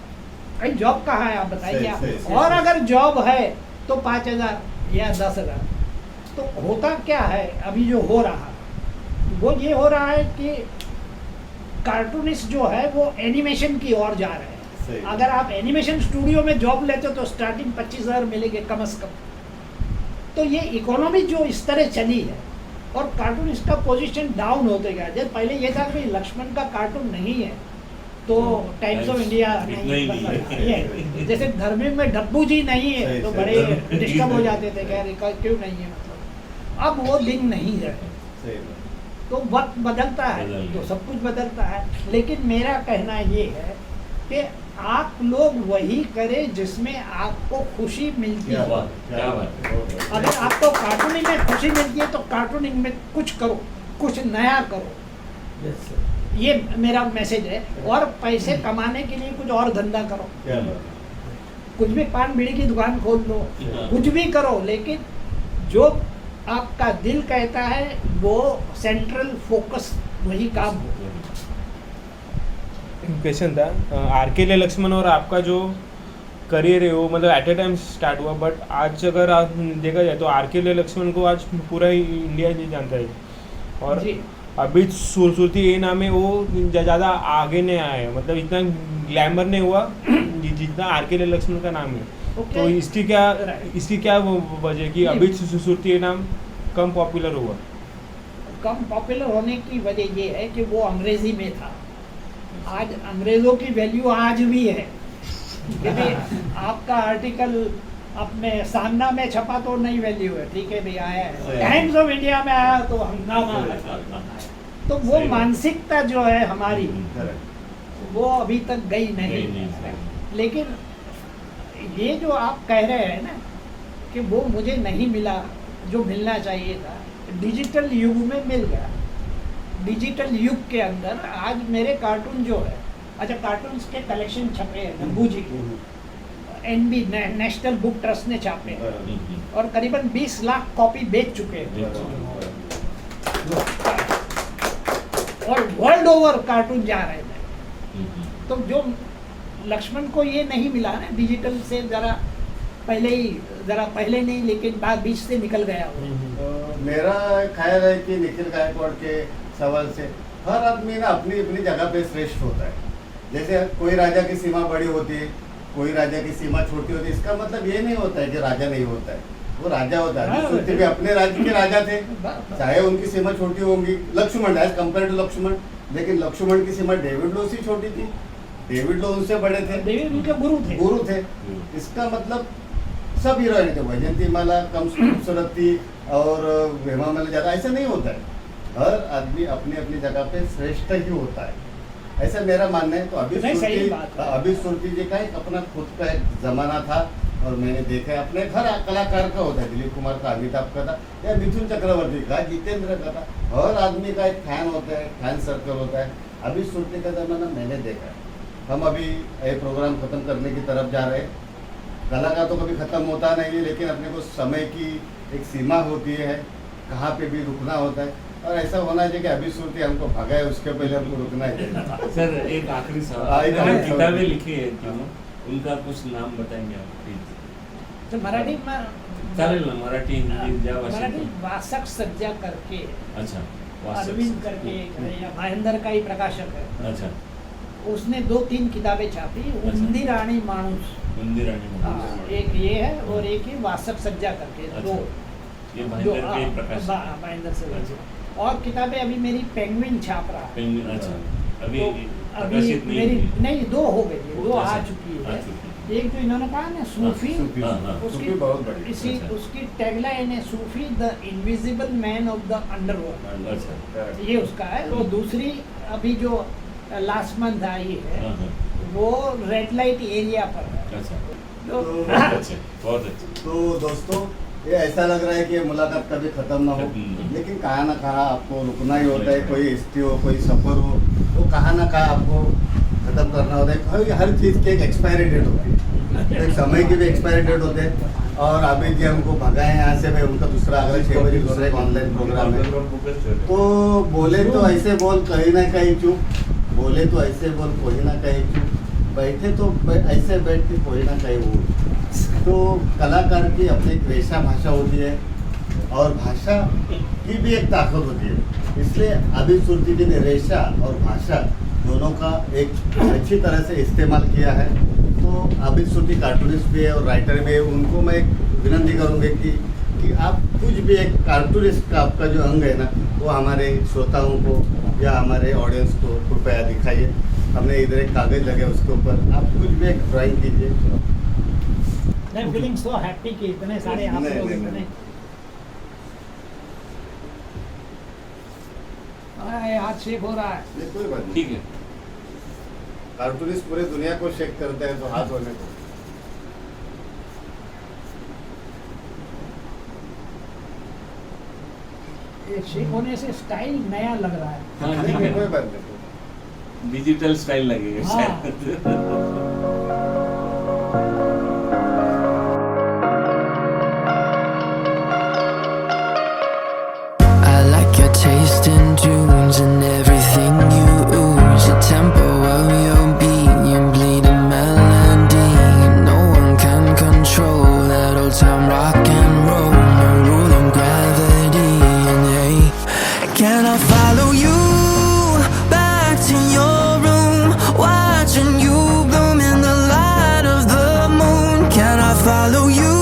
कहीं जॉब कहाँ है आप बताइए सही, आप। सही, सही, और सही। अगर जॉब है तो 5,000 या 10,000। तो होता क्या है अभी जो हो रहा वो ये हो रहा है कि कार्टूनिस्ट जो है वो एनिमेशन की ओर जा रहे सही। हैं। अगर आप एनिमेशन स्टूडियो में जॉब लेते हो तो स्टार्टिंग 25,000 मिलेंगे कम से कम। तो ये इकोनॉमी जो इस तरह चली है और कार्टूनिस्ट का पोजीशन डाउन होते गया। जैसे पहले ये था कि लक्ष्मण का कार्टून नहीं है तो टाइम्स ऑफ इंडिया नहीं है। जैसे धर्मेंद्र में डब्बू जी नहीं है सही, तो सही। बड़े डिस्टर्ब हो जाते थे, कह रहे क्यों नहीं है मतलब। अब वो दिन नहीं है। सही बात। तो वक्त बदलता है बदल तो गया। सब कुछ बदलता है। लेकिन मेरा कहना ये है कि आप लोग वही करें जिसमें आपको खुशी मिलती क्या है। बात, क्या बात। बहुत बढ़िया। अगर आपको कार्टूनिंग में खुशी मिलती है तो कार्टूनिंग में कुछ करो, कुछ नया करो। Yes sir. ये मेरा मैसेज है। और पैसे कमाने के लिए कुछ और धंधा करो, क्या बात। कुछ भी पान बीड़ी की दुकान खोल लो, कुछ भी करो, लेकिन जो आपका दिल कहता है वो सेंट्रल फोकस वही काम हो। क्वेश्चन था आरके लक्ष्मण और आपका जो करियर है वो मतलब एट ए टाइम स्टार्ट हुआ, बट आज अगर आप देखा जाए तो आरके लक्ष्मण को आज पूरा इंडिया नहीं जानता है। और जी। अभी खूबसूरती ये नाम है वो ज़्यादा आगे नहीं आया है, मतलब इतना ग्लैमर नहीं हुआ जितना आरके लक्ष्मण का नाम है। ओके। तो इसकी क्या वो वजह कि अभी खूबसूरती ये नाम कम पॉपुलर हुआ? कम पॉपुलर होने की वजह ये है कि वो अंग्रेजी में था। आज अंग्रेजों की वैल्यू आज भी है। क्योंकि आपका आर्टिकल अपने सामना में छपा तो नहीं वैल्यू है, ठीक है भाई आया है, टाइम्स ऑफ इंडिया में आया तो हंगामा है। तो वो सही बात। मानसिकता जो है हमारी करेक्ट। वो अभी तक गई नहीं। लेकिन ये जो आप कह रहे हैं ना कि वो मुझे नहीं मिला जो मिलना चाहिए था, डिजिटल युग में मिल गया। डिजिटल युग के अंदर आज मेरे कार्टून जो है, अच्छा कार्टून्स के कलेक्शन छपे हैं डब्बू जी के, NB नेशनल बुक ट्रस्ट ने छापे हैं और करीबन 20 लाख कॉपी बेच चुके हैं और वर्ल्ड ओवर कार्टून जा रहे थे। तो जो लक्ष्मण को ये नहीं मिला ना डिजिटल से, जरा पहले नहीं लेकिन बाद बीच से निकल गया वो। मेरा ख्याल है कि निखिल गायकवाड़ के सवाल से हर आदमी ना अपनी अपनी जगह पे श्रेष्ठ होता है। जैसे कोई राजा की सीमा बड़ी होती है, कोई राजा की सीमा छोटी होती है। इसका मतलब ये नहीं होता है कि राजा नहीं होता है, वो राजा होता है। विष्णुदेव भी अपने राज्य के राजा थे, चाहे उनकी सीमा छोटी होंगी। Lakshman as compared to Lakshman, लेकिन लक्ष्मण की सीमा डेविड लो से छोटी थी, डेविड लो उनसे बड़े थे, डेविड उनके गुरु थे। इसका मतलब सब हीरोइन थे। वैजंती माला कम खूबसूरत थी और हेमा मालिनी ज़्यादा, ऐसा नहीं होता है। हर आदमी अपनी अपनी जगह पे श्रेष्ठ ही होता है, ऐसा मेरा मानना है। तो नहीं, सही बात है। अभी सुरती जी का एक अपना खुद का एक जमाना था और मैंने देखा है अपने हर कलाकार का होता है। दिलीप कुमार का, अमिताभ का था या मिथुन चक्रवर्ती का, जितेंद्र का था। हर आदमी का एक फैन होता है, फैन सर्कल होता है। अभी सुरती का जमाना मैंने देखा है। हम अभी ये प्रोग्राम ख़त्म करने की तरफ जा रहे हैं। कला का तो कभी ख़त्म होता नहीं है, लेकिन अपने को समय की एक सीमा होती है, कहाँ पे भी रुकना होता है। और ऐसा होना चाहिए कि अभी सुरती हमको भगाए उसके पहले हमको रुकना है। सर एक आखिरी हाँ, सवाल, एक आखिरी सवाल। किताबें लिखी है तीनों, उनका कुछ नाम बताएंगे आप प्लीज? तो मराठी चालेल ना, मराठी हिंदी ज्या मराठी भाषेत. वासक सज्जा करके अच्छा, वासक अरविंद करके एक है, या महेंद्र का ही प्रकाशक है। अच्छा, उसने 2-3 किताबें छापी, उंदीर आणि माणूस। मंदिर आणि हाँ, मंदिर. एक ये है और एक ही वासक सज्जा करके अच्छा, दो ये दो भाईंदर के हाँ, प्रकाश. महेंद्र से अच्छा. और किताबें अभी मेरी पेंगुइन छाप रहा है। पेंगुइन, अच्छा, अभी तो अभी प्रकाशित नहीं मेरी हुई. नहीं 2 हो गई है, 2 आ अच्छा, चुकी आ है। चुकी. एक जो इन्होंने कहा ना सूफी, हाँ, हाँ. उसकी सूफी बहुत बड़ी। इसी अच्छा. उसकी टैगलाइन है Sufi the invisible man of the underworld. अच्छा, ये उसका है। और दूसरी अभी जो लास्ट मंथ आई है हाँ, हाँ. वो रेड लाइट एरिया पर है। अच्छा, तो अच्छा, बहुत अच्छा. तो दोस्तों ये ऐसा लग रहा है कि ये मुलाकात कभी ख़त्म ना हो, खत्म। लेकिन कहाँ ना कहाँ आपको रुकना ही होता है। कोई हिस्ट्री हो, कोई सफ़र हो, वो कहाँ ना कहाँ आपको ख़त्म करना होता है। हर चीज़ की एक एक्सपायरी डेट होती है, एक समय की भी एक्सपायरी डेट होते हैं। और अभी जी हमको भगाए यहाँ से भाई, उनका दूसरा अगला 6 बजे दूसरा एक ऑनलाइन प्रोग्राम है। तो बोले तो ऐसे बोल कहीं ना कहीं चुप, बोले तो ऐसे बोल कोई ना कहीं चुप, बैठे तो ऐसे बैठ के कोई ना कहीं वो। तो कलाकार की अपनी एक रेशा भाषा होती है और भाषा की भी एक ताकत होती है। इसलिए अभी सुरती जी ने रेशा और भाषा दोनों का एक अच्छी तरह से इस्तेमाल किया है। तो अभी सुरती कार्टूनिस्ट भी है और राइटर भी है, उनको मैं एक विनती करूँगी कि आप कुछ भी एक कार्टूनिस्ट का आपका जो अंग है ना, वो हमारे श्रोताओं को या हमारे ऑडियंस को कृपया दिखाइए। हमने इधर एक कागज़ लगे उसके ऊपर आप कुछ भी एक ड्राइंग कीजिए। मैं फीलिंग सो हैप्पी कि इतने सारे आप नहीं, लोग नहीं, इतने नहीं। हाथ शेक हो रहा है। ये कोई बात नहीं, ठीक है। कार्टूनिस्ट पूरे दुनिया को शेक करते हैं तो हाथ होने को। ये शेक होने से स्टाइल नया लग रहा है। हाँ नहीं, ठीक नहीं, कोई है, बात नहीं। डिजिटल स्टाइल लगेगा हाँ। शायद। I like your taste in tunes and everything you ooze. The tempo of your beat, you bleed a melody. No one can control that old time rock and roll. No rule of gravity. And hey, can I follow you back to your room, watching you bloom in the light of the moon? Can I follow you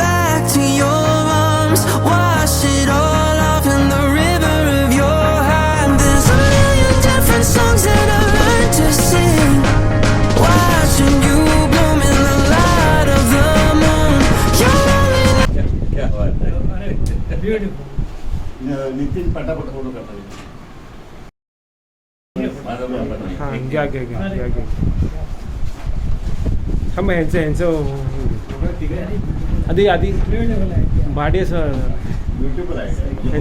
back to your arms, wash it all off in the river of your heart? There's a million different songs that I've learned to sing, watching you bloom in the light of the moon. You're only क्या बात है। Beautiful. Nitin पटापट photo करता है। माझा पण बघा. हां घ्या हां मग ह्यांचं आधी ब्यूटीफुल है क्या? भाटिया सर ब्यूटीफुल आहे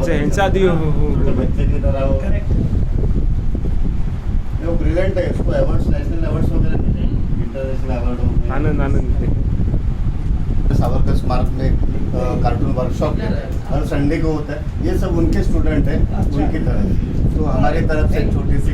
ह्यांचं आधी छोटे बच्चे की तरह वो करेक्ट। वो ब्रिलियंट है, उसको अवार्ड्स नेशनल अवार्ड्स वगैरह मिले, इंटरनेशनल अवार्ड हो गए। आनंद सावरकर स्मारक में कार्टून वर्कशॉप हर संडे को होता है। ये सब उनके स्टूडेंट हैं, उनकी तरफ। तो हमारी तरफ से एक छोटी सी